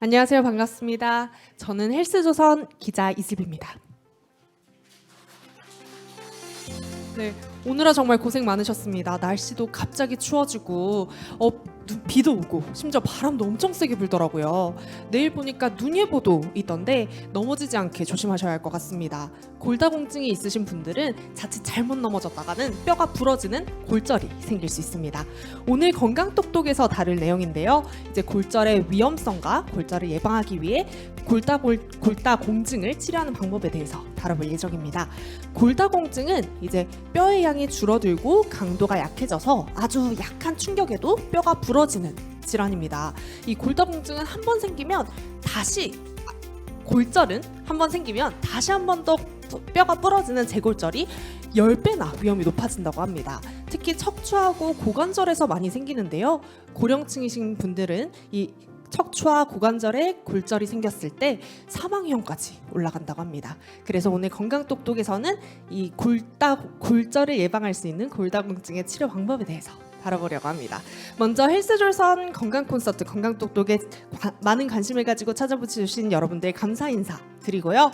안녕하세요. 반갑습니다. 저는 헬스조선 기자 이슬비입니다. 네, 오늘은 정말 고생 많으셨습니다. 날씨도 갑자기 추워지고 비도 오고 심지어 바람도 엄청 세게 불더라고요. 내일 보니까 눈예보도 있던데 넘어지지 않게 조심하셔야 할 것 같습니다. 골다공증이 있으신 분들은 자칫 잘못 넘어졌다가는 뼈가 부러지는 골절이 생길 수 있습니다. 오늘 건강똑똑에서 다룰 내용인데요. 이제 골절의 위험성과 골절을 예방하기 위해 골다공증을 치료하는 방법에 대해서 다뤄볼 예정입니다. 골다공증은 이제 뼈의 양이 줄어들고 강도가 약해져서 아주 약한 충격에도 뼈가 부러지는 질환입니다. 이 골다공증은 한 번 생기면 골절은 한 번 생기면 다시 한 번 더 뼈가 부러지는 재골절이 10배나 위험이 높아진다고 합니다. 특히 척추하고 고관절에서 많이 생기는데요. 고령층이신 분들은 이 척추와 고관절에 골절이 생겼을 때 사망 위험까지 올라간다고 합니다. 그래서 오늘 건강똑똑에서는 이 골절을 예방할 수 있는 골다공증의 치료 방법에 대해서 다뤄보려고 합니다. 먼저 헬스조선 건강 콘서트 건강똑똑에 많은 관심을 가지고 찾아주신 여러분들 감사 인사 드리고요.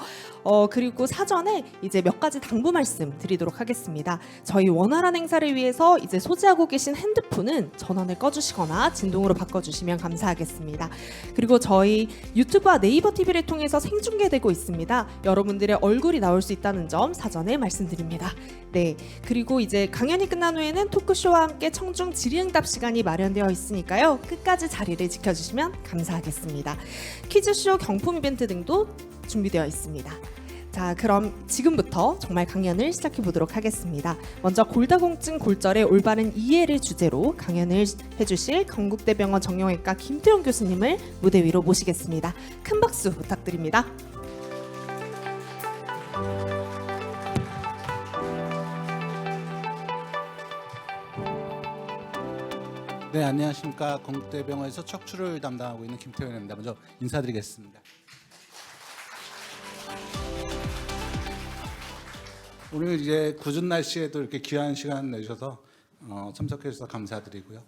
그리고 사전에 이제 몇 가지 당부 말씀 드리도록 하겠습니다. 저희 원활한 행사를 위해서 이제 소지하고 계신 핸드폰은 전원을 꺼주시거나 진동으로 바꿔주시면 감사하겠습니다. 그리고 저희 유튜브와 네이버 TV를 통해서 생중계되고 있습니다. 여러분들의 얼굴이 나올 수 있다는 점 사전에 말씀드립니다. 네, 그리고 이제 강연이 끝난 후에는 토크쇼와 함께 청중 질의응답 시간이 마련되어 있으니까요. 끝까지 자리를 지켜주시면 감사하겠습니다. 퀴즈쇼 경품 이벤트 등도 준비되어 있습니다. 자, 그럼 지금부터 정말 강연을 시작해 보도록 하겠습니다. 먼저 골다공증 골절의 올바른 이해를 주제로 강연을 해주실 건국대병원 정형외과 김태용 교수님을 무대 위로 모시겠습니다. 큰 박수 부탁드립니다. 네, 안녕하십니까. 건국대병원에서 척추를 담당하고 있는 김태현입니다. 먼저 인사드리겠습니다. 오늘 이제 궂은 날씨에도 이렇게 귀한 시간 내주셔서 참석해 주셔서 감사드리고요.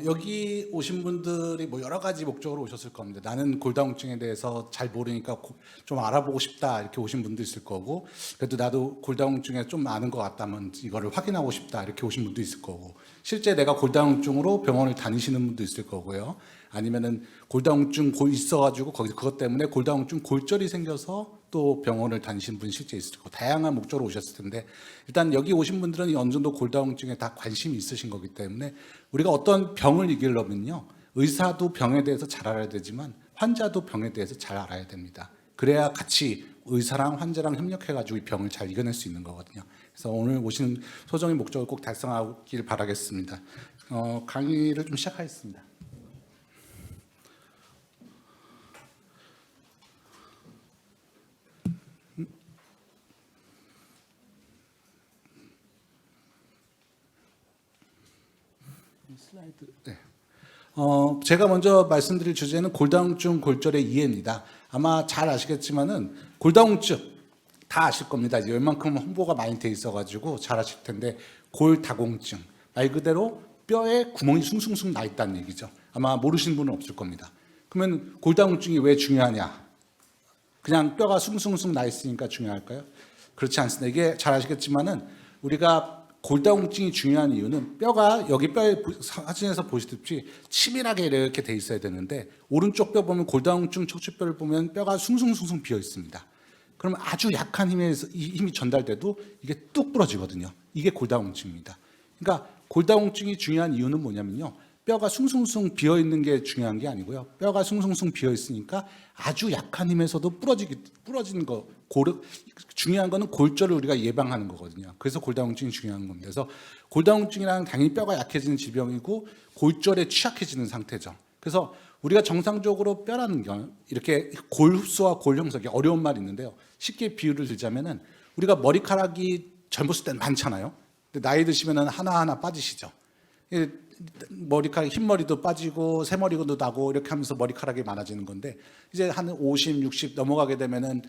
여기 오신 분들이 뭐 여러 가지 목적으로 오셨을 겁니다. 나는 골다공증에 대해서 잘 모르니까 좀 알아보고 싶다 이렇게 오신 분도 있을 거고, 그래도 나도 골다공증에 좀 아는 것 같다면 이거를 확인하고 싶다 이렇게 오신 분도 있을 거고, 실제 내가 골다공증으로 병원을 다니시는 분도 있을 거고요. 아니면은 골다공증 있어가지고 거기서 그것 때문에 골다공증 골절이 생겨서 또 병원을 다니시는 분이 실제 있을 거고, 다양한 목적으로 오셨을 텐데, 일단 여기 오신 분들은 어느 정도 골다공증에 다 관심이 있으신 거기 때문에 우리가 어떤 병을 이기려면요, 의사도 병에 대해서 잘 알아야 되지만 환자도 병에 대해서 잘 알아야 됩니다. 그래야 같이 의사랑 환자랑 협력해가지고 이 병을 잘 이겨낼 수 있는 거거든요. 그래서 오늘 오신 소정의 목적을 꼭 달성하길 바라겠습니다. 강의를 좀 시작하겠습니다. 슬라이드. 네. 제가 먼저 말씀드릴 주제는 골다공증 골절의 이해입니다. 아마 잘 아시겠지만은 골다공증 다 아실 겁니다. 이제 웬만큼 홍보가 많이 돼 있어가지고 잘 아실 텐데, 골다공증 말 그대로 뼈에 구멍이 숭숭숭 나 있다는 얘기죠. 아마 모르시는 분은 없을 겁니다. 그러면 골다공증이 왜 중요하냐? 그냥 뼈가 숭숭숭 나 있으니까 중요할까요? 그렇지 않습니다. 이게 잘 아시겠지만은 우리가 골다공증이 중요한 이유는 뼈가 여기 뼈에 사진에서 보시듯이 치밀하게 이렇게 돼 있어야 되는데, 오른쪽 뼈 보면 골다공증 척추뼈를 보면 뼈가 숭숭숭숭 비어 있습니다. 그러면 아주 약한 힘이 전달돼도 이게 뚝 부러지거든요. 이게 골다공증입니다. 그러니까 골다공증이 중요한 이유는 뭐냐면요, 뼈가 숭숭숭 비어 있는 게 중요한 게 아니고요, 뼈가 숭숭숭 비어 있으니까 아주 약한 힘에서도 부러지는 거, 중요한 거는 골절을 우리가 예방하는 거거든요. 그래서 골다공증이 중요한 겁니다. 그래서 골다공증이란 당연히 뼈가 약해지는 질병이고 골절에 취약해지는 상태죠. 그래서 우리가 정상적으로 뼈라는 건 이렇게 골 흡수와 골 형성이 어려운 말이 있는데요. 쉽게 비유를 들자면은 우리가 머리카락이 젊었을 때는 많잖아요. 근데 나이 드시면은 하나하나 빠지시죠. 머리카락, 흰머리도 빠지고 새머리도 나고 이렇게 하면서 머리카락이 많아지는 건데, 이제 한 50, 60 넘어가게 되면은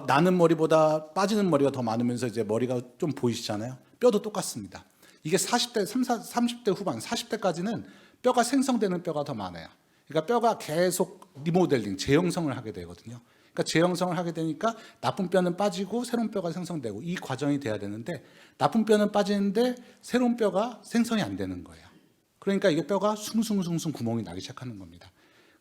나는 머리보다 빠지는 머리가 더 많으면서 이제 머리가 좀 보이시잖아요. 뼈도 똑같습니다. 이게 40대, 30대 후반, 40대까지는 뼈가 생성되는 뼈가 더 많아요. 그러니까 뼈가 계속 리모델링, 재형성을 하게 되거든요. 그러니까 재형성을 하게 되니까 나쁜 뼈는 빠지고 새로운 뼈가 생성되고 이 과정이 돼야 되는데 나쁜 뼈는 빠지는데 새로운 뼈가 생성이 안 되는 거예요. 그러니까 이게 뼈가 숭숭숭숭 구멍이 나기 시작하는 겁니다.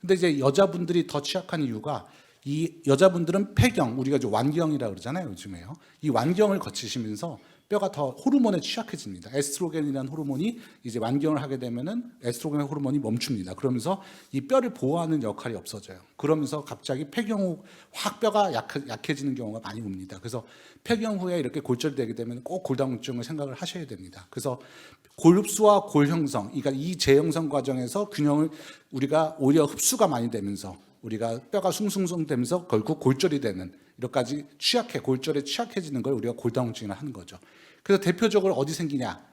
근데 이제 여자분들이 더 취약한 이유가 이 여자분들은 폐경, 우리가 이제 완경이라고 그러잖아요, 요즘에요. 이 완경을 거치시면서 뼈가 더 호르몬에 취약해집니다. 에스트로겐이라는 호르몬이 이제 완경을 하게 되면은 에스트로겐 호르몬이 멈춥니다. 그러면서 이 뼈를 보호하는 역할이 없어져요. 그러면서 갑자기 폐경 후 확 뼈가 약해지는 경우가 많이 옵니다. 그래서 폐경 후에 이렇게 골절되게 되면 꼭 골다공증을 생각을 하셔야 됩니다. 그래서 골흡수와 골 형성, 그러니까 이 재형성 과정에서 균형을 우리가 오히려 흡수가 많이 되면서 우리가 뼈가 숭숭숭 되면서 결국 골절이 되는 이렇게까지 골절에 취약해지는 걸 우리가 골다공증이라 하는 거죠. 그래서 대표적으로 어디 생기냐?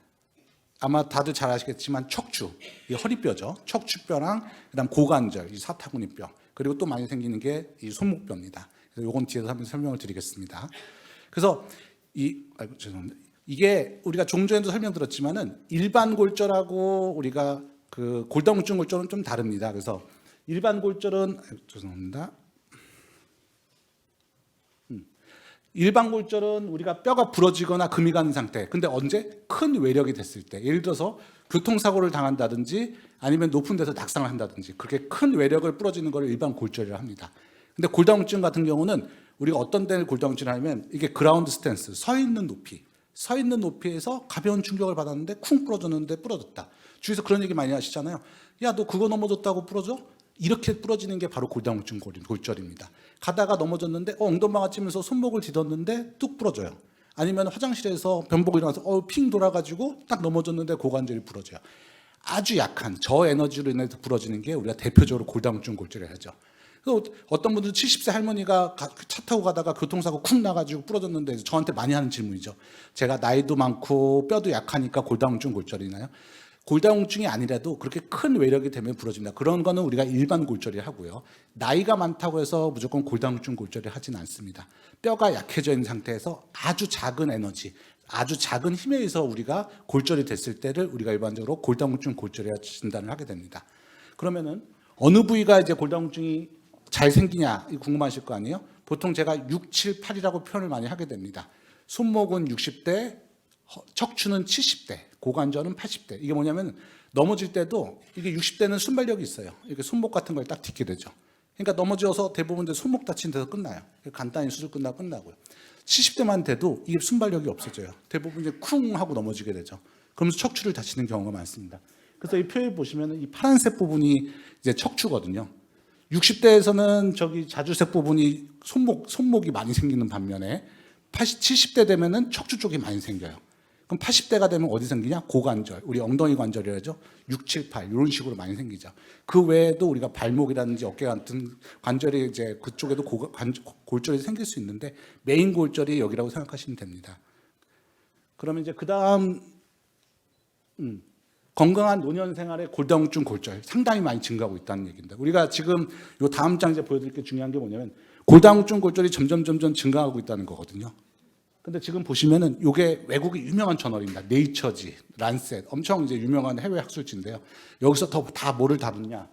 아마 다들 잘 아시겠지만 척추, 이 허리뼈죠. 척추뼈랑 그다음 고관절, 이 사타구니뼈, 그리고 또 많이 생기는 게 이 손목뼈입니다. 그래서 이건 뒤에서 한번 설명을 드리겠습니다. 그래서 죄송합니다. 이게 우리가 좀 전에도 설명드렸지만은 일반 골절하고 우리가 그 골다공증 골절은 좀 다릅니다. 그래서 일반 골절은 죄송합니다. 일반 골절은 우리가 뼈가 부러지거나 금이 가는 상태. 근데 언제? 큰 외력이 됐을 때. 예를 들어서 교통사고를 당한다든지 아니면 높은 데서 낙상을 한다든지 그렇게 큰 외력을 부러지는 걸 일반 골절이라고 합니다. 근데 골다공증 같은 경우는 우리가 어떤 데를 골다공증을 하면 이게 그라운드 스탠스, 서 있는 높이에서 가벼운 충격을 받았는데 쿵 부러졌는데 부러졌다. 주위에서 그런 얘기 많이 하시잖아요. 야, 너 그거 넘어졌다고 부러져? 이렇게 부러지는 게 바로 골다공증 골절입니다. 가다가 넘어졌는데 엉덩방아 찌면서 손목을 뒤뒀는데 뚝 부러져요. 아니면 화장실에서 변보고 일어나서 핑 돌아가지고 딱 넘어졌는데 고관절이 부러져요. 아주 약한 저에너지로 인해서 부러지는 게 우리가 대표적으로 골다공증 골절을 하죠. 그래서 어떤 분들은 70세 할머니가 차 타고 가다가 교통사고 쿵 나가지고 부러졌는데 저한테 많이 하는 질문이죠. 제가 나이도 많고 뼈도 약하니까 골다공증 골절이나요? 골다공증이 아니라도 그렇게 큰 외력이 되면 부러집니다. 그런 거는 우리가 일반 골절이 하고요. 나이가 많다고 해서 무조건 골다공증 골절을 하진 않습니다. 뼈가 약해져 있는 상태에서 아주 작은 에너지, 아주 작은 힘에 의해서 우리가 골절이 됐을 때를 우리가 일반적으로 골다공증 골절이라 진단을 하게 됩니다. 그러면은 어느 부위가 이제 골다공증이 잘 생기냐 궁금하실 거 아니에요? 보통 제가 6, 7, 8이라고 표현을 많이 하게 됩니다. 손목은 60대, 척추는 70대, 고관절은 80대. 이게 뭐냐면 넘어질 때도 이게 60대는 순발력이 있어요. 이렇게 손목 같은 걸 딱 딛게 되죠. 그러니까 넘어져서 대부분 손목 다친 데서 끝나요. 간단히 수술 끝나고요. 70대만 돼도 이게 순발력이 없어져요. 대부분 이제 쿵 하고 넘어지게 되죠. 그러면서 척추를 다치는 경우가 많습니다. 그래서 이 표에 보시면 이 파란색 부분이 이제 척추거든요. 60대에서는 저기 자주색 부분이 손목이 많이 생기는 반면에 70대 되면은 척추 쪽이 많이 생겨요. 그럼 80대가 되면 어디 생기냐? 고관절, 우리 엉덩이 관절이라죠. 6, 7, 8 이런 식으로 많이 생기죠. 그 외에도 우리가 발목이라든지 어깨 같은 관절이 이제 그쪽에도 골절이 생길 수 있는데 메인 골절이 여기라고 생각하시면 됩니다. 그러면 이제 그 다음 건강한 노년 생활의 골다공증 골절 상당히 많이 증가하고 있다는 얘기입니다. 우리가 지금 요 다음 장 이제 보여드릴 게 중요한 게 뭐냐면 골다공증 골절이 점점 증가하고 있다는 거거든요. 근데 지금 보시면은 요게 외국의 유명한 저널입니다. 네이처지, 란셋, 엄청 이제 유명한 해외 학술지인데요. 여기서 다 뭐를 다루냐?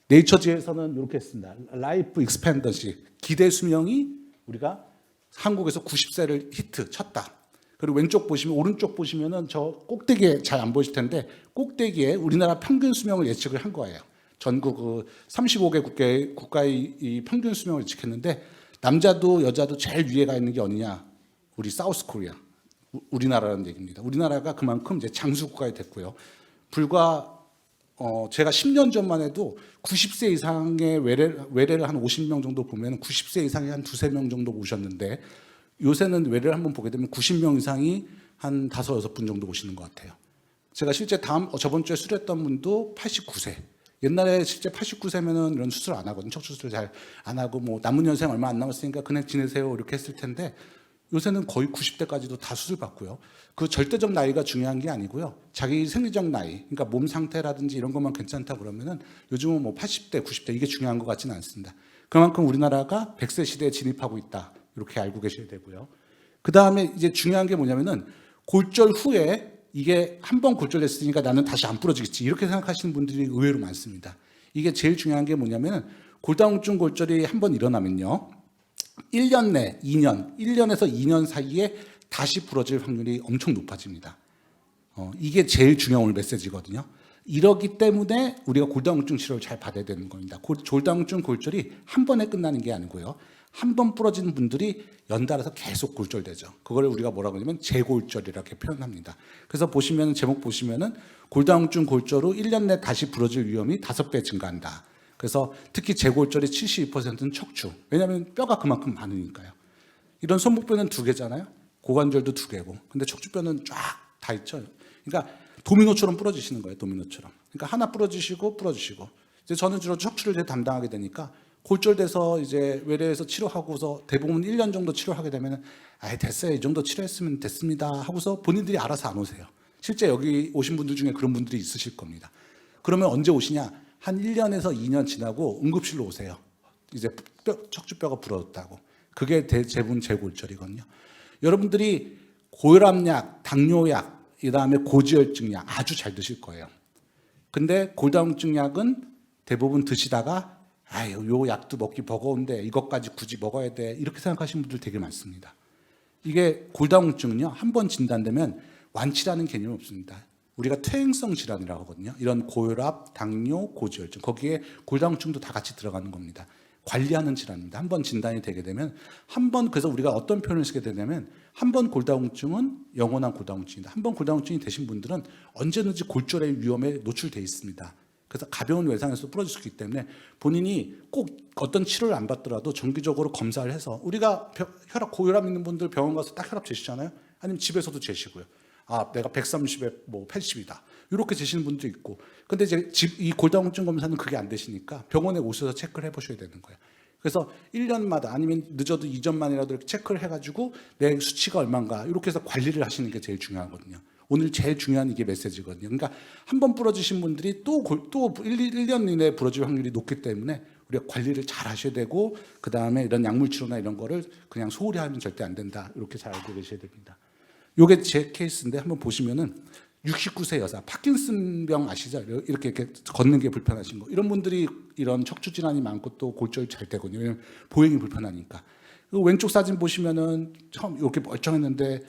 네이처지에서는 이렇게 했습니다. 라이프 익스펜던시, 기대 수명이 우리가 한국에서 90세를 쳤다. 그리고 오른쪽 보시면은 저 꼭대기에 잘 안 보이실 텐데 꼭대기에 우리나라 평균 수명을 예측을 한 거예요. 전국 35개 국가의 이 평균 수명을 예측했는데 남자도 여자도 제일 위에 가 있는 게 어디냐? 우리 사우스 코리아, 우리나라라는 얘기입니다. 우리나라가 그만큼 이제 장수 국가가 됐고요. 불과 제가 10년 전만 해도 90세 이상의 외래를 한 50명 정도 보면 90세 이상이 한 2-3명 정도 오셨는데 요새는 외래를 한번 보게 되면 90명 이상이 한 5-6분 정도 오시는 것 같아요. 제가 실제 저번 주에 수술했던 분도 89세. 옛날에 실제 89세면은 이런 수술 안 하거든요. 척추 수술 잘 안 하고 뭐 남은 연생 얼마 안 남았으니까 그냥 지내세요 이렇게 했을 텐데 요새는 거의 90대까지도 다 수술 받고요. 그 절대적 나이가 중요한 게 아니고요. 자기 생리적 나이, 그러니까 몸 상태라든지 이런 것만 괜찮다 그러면은 요즘은 뭐 80대, 90대 이게 중요한 것 같지는 않습니다. 그만큼 우리나라가 100세 시대에 진입하고 있다. 이렇게 알고 계셔야 되고요. 그 다음에 이제 중요한 게 뭐냐면은 골절 후에 이게 한 번 골절됐으니까 나는 다시 안 부러지겠지 이렇게 생각하시는 분들이 의외로 많습니다. 이게 제일 중요한 게 뭐냐면 골다공증 골절이 한 번 일어나면요. 1년 내 2년, 1년에서 2년 사이에 다시 부러질 확률이 엄청 높아집니다. 이게 제일 중요한 메시지거든요. 이러기 때문에 우리가 골다공증 치료를 잘 받아야 되는 겁니다. 골다공증 골절이 한 번에 끝나는 게 아니고요. 한 번 부러지는 분들이 연달아서 계속 골절되죠. 그걸 우리가 뭐라고 하냐면 재골절이라고 표현합니다. 그래서 보시면 제목 보시면은 골다공증 골절 후 1년 내 다시 부러질 위험이 5배 증가한다. 그래서 특히 재골절의 72%는 척추. 왜냐하면 뼈가 그만큼 많으니까요. 이런 손목뼈는 2개잖아요. 고관절도 2개고. 근데 척추뼈는 쫙 다 있죠. 그러니까 도미노처럼 부러지시는 거예요. 도미노처럼. 그러니까 하나 부러지시고 부러지시고. 이제 저는 주로 척추를 담당하게 되니까 골절돼서 이제 외래에서 치료하고서 대부분 1년 정도 치료하게 되면 됐어요. 이 정도 치료했으면 됐습니다. 하고서 본인들이 알아서 안 오세요. 실제 여기 오신 분들 중에 그런 분들이 있으실 겁니다. 그러면 언제 오시냐? 한 1년에서 2년 지나고 응급실로 오세요. 이제 척추뼈가 부러졌다고. 그게 대부분 재골절이거든요. 여러분들이 고혈압약, 당뇨약, 그다음에 고지혈증약 아주 잘 드실 거예요. 근데 골다공증 약은 대부분 드시다가 요 약도 먹기 버거운데 이것까지 굳이 먹어야 돼 이렇게 생각하시는 분들 되게 많습니다. 이게 골다공증은요 한 번 진단되면 완치라는 개념이 없습니다. 우리가 퇴행성 질환이라고 하거든요. 이런 고혈압, 당뇨, 고지혈증 거기에 골다공증도 다 같이 들어가는 겁니다. 관리하는 질환입니다. 한 번 진단이 되게 되면 그래서 우리가 어떤 표현을 쓰게 되냐면 한 번 골다공증은 영원한 골다공증이다. 한 번 골다공증이 되신 분들은 언제든지 골절의 위험에 노출돼 있습니다. 그래서 가벼운 외상에서 부러질 수 있기 때문에 본인이 꼭 어떤 치료를 안 받더라도 정기적으로 검사를 해서 우리가 고혈압 있는 분들 병원 가서 딱 혈압 재시잖아요. 아니면 집에서도 재시고요. 내가 130에 80이다. 이렇게 재시는 분도 있고. 근데 이제 이 골다공증 검사는 그게 안 되시니까 병원에 오셔서 체크를 해보셔야 되는 거예요. 그래서 1년마다 아니면 늦어도 2년만이라도 이렇게 체크를 해가지고 내 수치가 얼마인가 이렇게 해서 관리를 하시는 게 제일 중요하거든요. 오늘 제일 중요한 이게 메시지거든요. 그러니까 한 번 부러지신 분들이 또 1년 이내에 부러질 확률이 높기 때문에 우리가 관리를 잘 하셔야 되고 그 다음에 이런 약물 치료나 이런 거를 그냥 소홀히 하면 절대 안 된다. 이렇게 잘 알고 계셔야 됩니다. 요게 제 케이스인데 한번 보시면은 69세 여사 파킨슨병 아시죠? 이렇게 걷는 게 불편하신 거. 이런 분들이 이런 척추 질환이 많고 또 골절 잘 되거든요. 왜냐면 보행이 불편하니까. 왼쪽 사진 보시면은 처음 이렇게 멀쩡했는데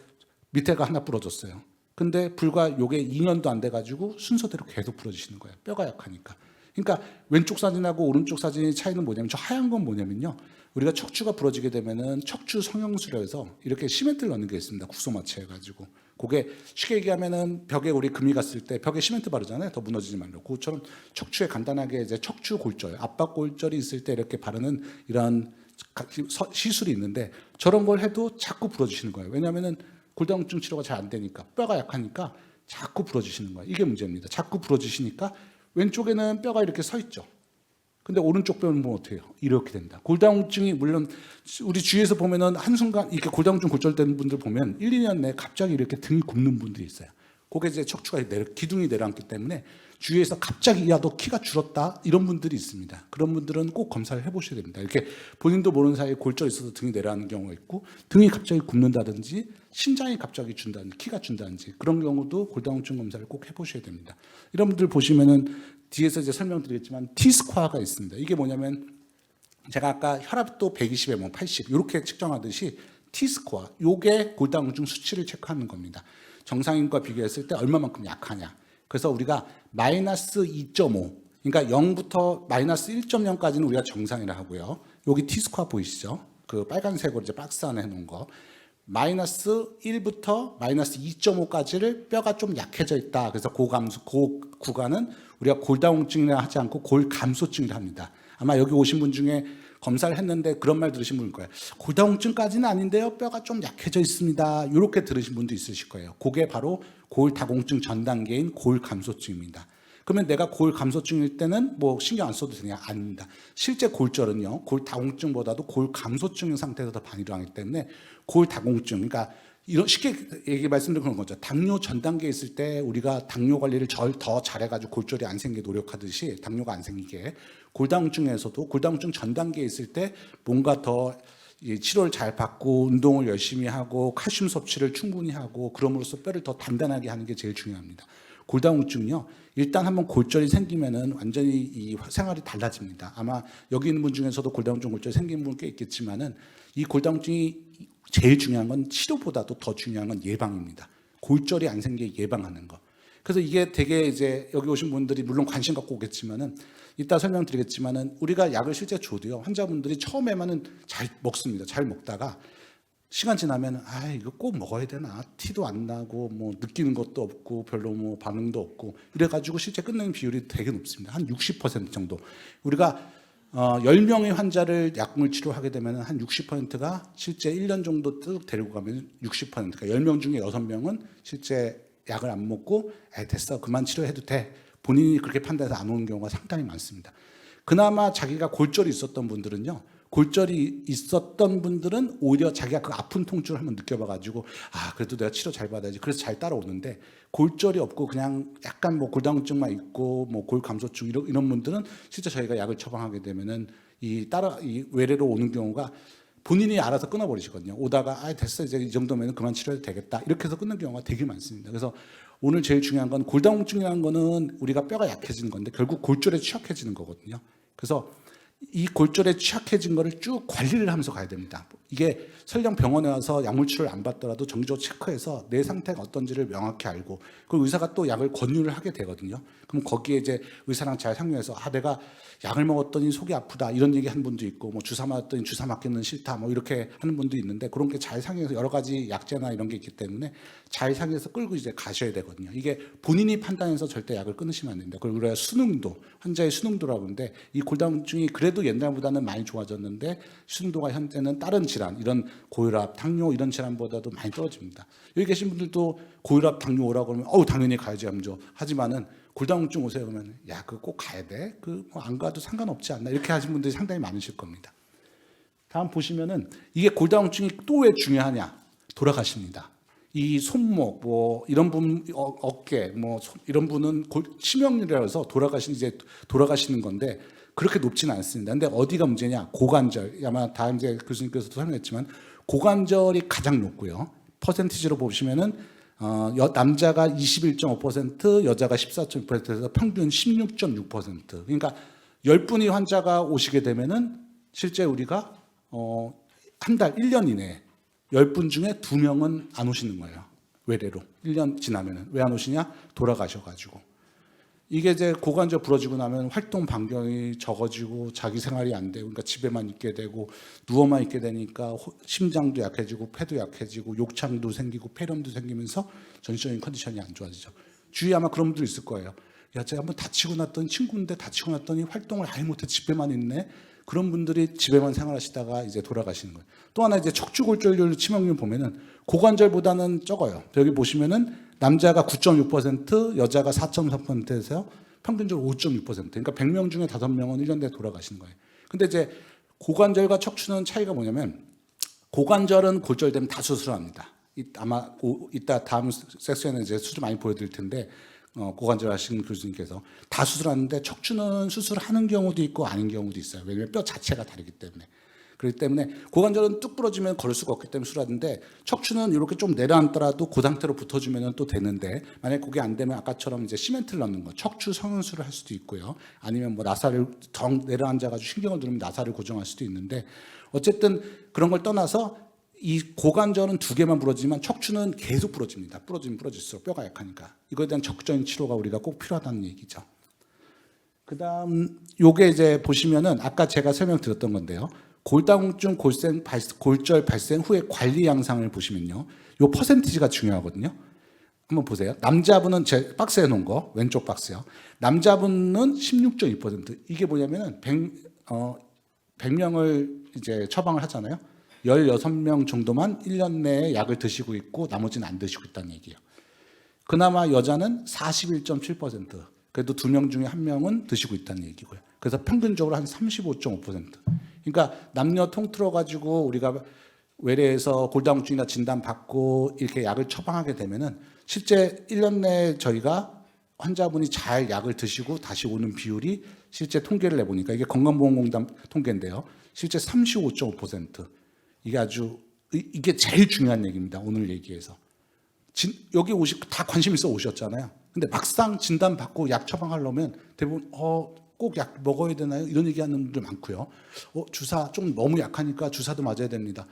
밑에가 하나 부러졌어요. 근데 불과 요게 2년도 안 돼가지고 순서대로 계속 부러지시는 거예요. 뼈가 약하니까. 그러니까 왼쪽 사진하고 오른쪽 사진의 차이는 뭐냐면 저 하얀 건 뭐냐면요. 우리가 척추가 부러지게 되면은 척추 성형술에서 이렇게 시멘트를 넣는 게 있습니다. 국소 마취해가지고. 그게 쉽게 얘기하면은 벽에 우리 금이 갔을 때 벽에 시멘트 바르잖아요. 더 무너지지 말라고. 그것처럼 척추에 간단하게 이제 척추 골절, 압박 골절이 있을 때 이렇게 바르는 이런 시술이 있는데 저런 걸 해도 자꾸 부러지시는 거예요. 왜냐하면은 골다공증 치료가 잘 안 되니까 뼈가 약하니까 자꾸 부러지시는 거예요. 이게 문제입니다. 자꾸 부러지시니까 왼쪽에는 뼈가 이렇게 서 있죠. 근데 오른쪽 뼈는 뭐 어떻게 해요? 이렇게 된다. 골다공증이 물론 우리 주위에서 보면은 한순간 이렇게 골다공증 골절되는 분들 보면 1, 2년 내에 갑자기 이렇게 등이 굽는 분들이 있어요. 그게 이제 척추가 기둥이 내려앉기 때문에 주위에서 갑자기 야 너 키가 줄었다 이런 분들이 있습니다. 그런 분들은 꼭 검사를 해보셔야 됩니다. 이렇게 본인도 모르는 사이에 골절이 있어서 등이 내려앉는 경우가 있고 등이 갑자기 굽는다든지 심장이 갑자기 준다든지 키가 준다든지 그런 경우도 골다공증 검사를 꼭 해보셔야 됩니다. 이런 분들 보시면은 뒤에서 이제 설명드리겠지만 T-스코어가 있습니다. 이게 뭐냐면 제가 아까 혈압도 120에 80 이렇게 측정하듯이 T-스코어 요게 골다공증 수치를 체크하는 겁니다. 정상인과 비교했을 때 얼마만큼 약하냐. 그래서 우리가 마이너스 2.5 그러니까 0부터 마이너스 1.0까지는 우리가 정상이라 하고요. 여기 T-스코어 보이시죠? 그 빨간색으로 이제 박스 안에 해놓은 거. 마이너스 1부터 마이너스 2.5까지를 뼈가 좀 약해져 있다. 그래서 고 구간은 우리가 골다공증이라 하지 않고 골감소증이라 합니다. 아마 여기 오신 분 중에 검사를 했는데 그런 말 들으신 분일 거예요. 골다공증까지는 아닌데요. 뼈가 좀 약해져 있습니다. 이렇게 들으신 분도 있으실 거예요. 그게 바로 골다공증 전 단계인 골감소증입니다. 그러면 내가 골감소증일 때는 뭐 신경 안 써도 되냐? 아닙니다. 실제 골절은요. 골다공증보다도 골감소증 상태에서 더 많이 일어나기 때문에 골다공증 그러니까 이런 쉽게 말씀드린 그런 거죠. 당뇨 전 단계에 있을 때 우리가 당뇨 관리를 더 잘해가지고 골절이 안 생기게 노력하듯이 당뇨가 안 생기게 골다공증에서도 골다공증 전 단계에 있을 때 뭔가 더 이 치료를 잘 받고 운동을 열심히 하고 칼슘 섭취를 충분히 하고 그럼으로써 뼈를 더 단단하게 하는 게 제일 중요합니다. 골다공증은요, 일단 한번 골절이 생기면은 완전히 이 생활이 달라집니다. 아마 여기 있는 분 중에서도 골다공증 골절이 생긴 분 꽤 있겠지만은 이 골다공증이 제일 중요한 건 치료보다도 더 중요한 건 예방입니다. 골절이 안 생기게 예방하는 거. 그래서 이게 되게 이제 여기 오신 분들이 물론 관심 갖고 오겠지만은 이따 설명드리겠지만은 우리가 약을 실제 줘도요, 환자분들이 처음에만은 잘 먹습니다. 잘 먹다가 시간 지나면 아 이거 꼭 먹어야 되나, 티도 안 나고 뭐 느끼는 것도 없고 별로 뭐 반응도 없고 이래가지고 실제 끝내는 비율이 되게 높습니다. 한 60% 정도. 우리가 10명의 환자를 약물 치료하게 되면 한 60%가 실제 1년 정도 쭉 데리고 가면 60%가 10명 중에 6명은 실제 약을 안 먹고 됐어 그만 치료해도 돼 본인이 그렇게 판단해서 안 오는 경우가 상당히 많습니다. 그나마 자기가 골절이 있었던 분들은요, 골절이 있었던 분들은 오히려 자기가 그 아픈 통증을 한번 느껴봐가지고 아 그래도 내가 치료 잘 받아야지 그래서 잘 따라오는데, 골절이 없고 그냥 약간 뭐 골다공증만 있고 뭐 골감소증 이런 분들은 실제 저희가 약을 처방하게 되면은 이 외래로 오는 경우가 본인이 알아서 끊어버리시거든요. 오다가 아 됐어 이제 이 정도면 그만 치료해도 되겠다 이렇게 해서 끊는 경우가 되게 많습니다. 그래서 오늘 제일 중요한 건 골다공증이라는 거는 우리가 뼈가 약해지는 건데 결국 골절에 취약해지는 거거든요. 그래서 이 골절에 취약해진 거를 쭉 관리를 하면서 가야 됩니다. 이게 설령 병원에 와서 약물 치료를 안 받더라도 정기적으로 체크해서 내 상태가 어떤지를 명확히 알고 그리고 의사가 또 약을 권유를 하게 되거든요. 그럼 거기에 이제 의사랑 잘 상의해서 아 내가 약을 먹었더니 속이 아프다 이런 얘기 하는 분도 있고 뭐 주사 맞았더니 주사 맞기는 싫다 뭐 이렇게 하는 분도 있는데 그런 게 잘 상의해서 여러 가지 약제나 이런 게 있기 때문에 잘 상의해서 끌고 이제 가셔야 되거든요. 이게 본인이 판단해서 절대 약을 끊으시면 안 됩니다. 그리고 수능도, 환자의 수능도라고 하는데 이 골다공증이 그래도 옛날보다는 많이 좋아졌는데 수능도가 현재는 다른 질환, 이런 고혈압, 당뇨 이런 질환보다도 많이 떨어집니다. 여기 계신 분들도 고혈압, 당뇨 오라고 하면 당연히 가야지 하죠. 하지만은 골다공증 오세요 그러면 야 그거 꼭 가야 돼? 그 뭐 안 가도 상관없지 않나 이렇게 하신 분들이 상당히 많으실 겁니다. 다음 보시면은 이게 골다공증이 또 왜 중요하냐? 돌아가십니다. 이 손목 뭐 이런 분 어깨 뭐 이런 분은 치명률이라서 돌아가시는 건데 그렇게 높지는 않습니다. 근데 어디가 문제냐? 고관절. 아마 다음 이제 교수님께서도 설명했지만 고관절이 가장 높고요. 퍼센티지로 보시면은 남자가 21.5%, 여자가 14.6%에서 평균 16.6%. 그러니까 10분이 환자가 오시게 되면은 실제 우리가 한 달, 1년 이내에 10분 중에 2명은 안 오시는 거예요. 외래로. 1년 지나면은. 왜 안 오시냐? 돌아가셔가지고. 이게 이제 고관절 부러지고 나면 활동 반경이 적어지고 자기 생활이 안 되고 그러니까 집에만 있게 되고 누워만 있게 되니까 심장도 약해지고 폐도 약해지고 욕창도 생기고 폐렴도 생기면서 전신적인 컨디션이 안 좋아지죠. 주위에 아마 그런 분들 있을 거예요. 야, 제가 한번 다치고 났더니 친구인데 다치고 났더니 활동을 아예 못해 집에만 있네. 그런 분들이 집에만 생활하시다가 이제 돌아가시는 거예요. 또 하나 이제 척추골절률 치명률 보면은 고관절보다는 적어요. 여기 보시면은 남자가 9.6%, 여자가 4.3%에서 평균적으로 5.6%. 그러니까 100명 중에 5명은 1년 내에 돌아가시는 거예요. 근데 이제 고관절과 척추는 차이가 뭐냐면 고관절은 골절되면 다 수술합니다. 아마 이따 다음 섹션에 이제 수술 많이 보여드릴 텐데 고관절 하시는 교수님께서 다 수술하는데 척추는 수술하는 경우도 있고 아닌 경우도 있어요. 왜냐하면 뼈 자체가 다르기 때문에. 그렇기 때문에 고관절은 뚝 부러지면 걸을 수가 없기 때문에 수술하는데 척추는 이렇게 좀 내려앉더라도 그 상태로 붙어주면 또 되는데 만약에 그게 안 되면 아까처럼 이제 시멘트를 넣는 거 척추 성형술을 할 수도 있고요. 아니면 뭐 나사를 더 내려앉아가지고 신경을 누르면 나사를 고정할 수도 있는데 어쨌든 그런 걸 떠나서 이 고관절은 2개만 부러지지만 척추는 계속 부러집니다. 부러지면 부러질수록 뼈가 약하니까 이거에 대한 적극적인 치료가 우리가 꼭 필요하다는 얘기죠. 그다음 요게 이제 보시면은 아까 제가 설명드렸던 건데요. 골다공증 골절 발생 후의 관리 양상을 보시면요. 요 퍼센티지가 중요하거든요. 한번 보세요. 남자분은 제 박스에 놓은 거 왼쪽 박스요. 남자분은 16.2%. 이게 뭐냐면은 100명을 이제 처방을 하잖아요. 16명 정도만 1년 내에 약을 드시고 있고 나머지는 안 드시고 있다는 얘기예요. 그나마 여자는 41.7%. 그래도 2명 중에 1명은 드시고 있다는 얘기고요. 그래서 평균적으로 한 35.5%. 그러니까 남녀 통틀어 가지고 우리가 외래에서 골다공증이나 진단 받고 이렇게 약을 처방하게 되면은 실제 1년 내에 저희가 환자분이 잘 약을 드시고 다시 오는 비율이 실제 통계를 내보니까 이게 건강보험공단 통계인데요. 실제 35.5%. 이게 제일 중요한 얘기입니다. 오늘 얘기에서. 여기 다 관심 있어 오셨잖아요. 근데 막상 진단 받고 약 처방하려면 대부분 꼭 약 먹어야 되나요? 이런 얘기하는 분들 많고요. 주사 좀 너무 약하니까 주사도 맞아야 됩니다.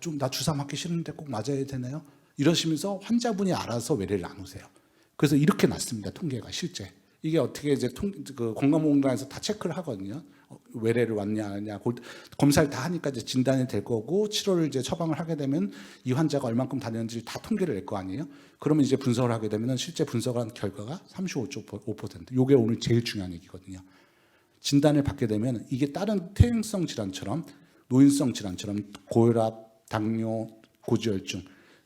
좀 나 주사 맞기 싫은데 꼭 맞아야 되나요? 이러시면서 환자분이 알아서 외래를 안 오세요. 그래서 이렇게 났습니다. 통계가 실제. 이게 어떻게 이제 건강보험공단에서 다 체크를 하거든요. 외래를 왔냐 안 왔냐 검사를 다 하니까 이제 진단이 될 거고 치료를 이제 처방을 하게 되면 이 환자가 얼만큼 다녔는지 다 통계를 낼 거 아니에요. 그러면 이제 분석을 하게 되면 실제 분석한 결과가 35.5%. 이게 오늘 제일 중요한 얘기거든요. 진단을 받게 되면 이게 다른 퇴행성 질환처럼 노인성 질환처럼 고혈압, 당뇨, 고지혈증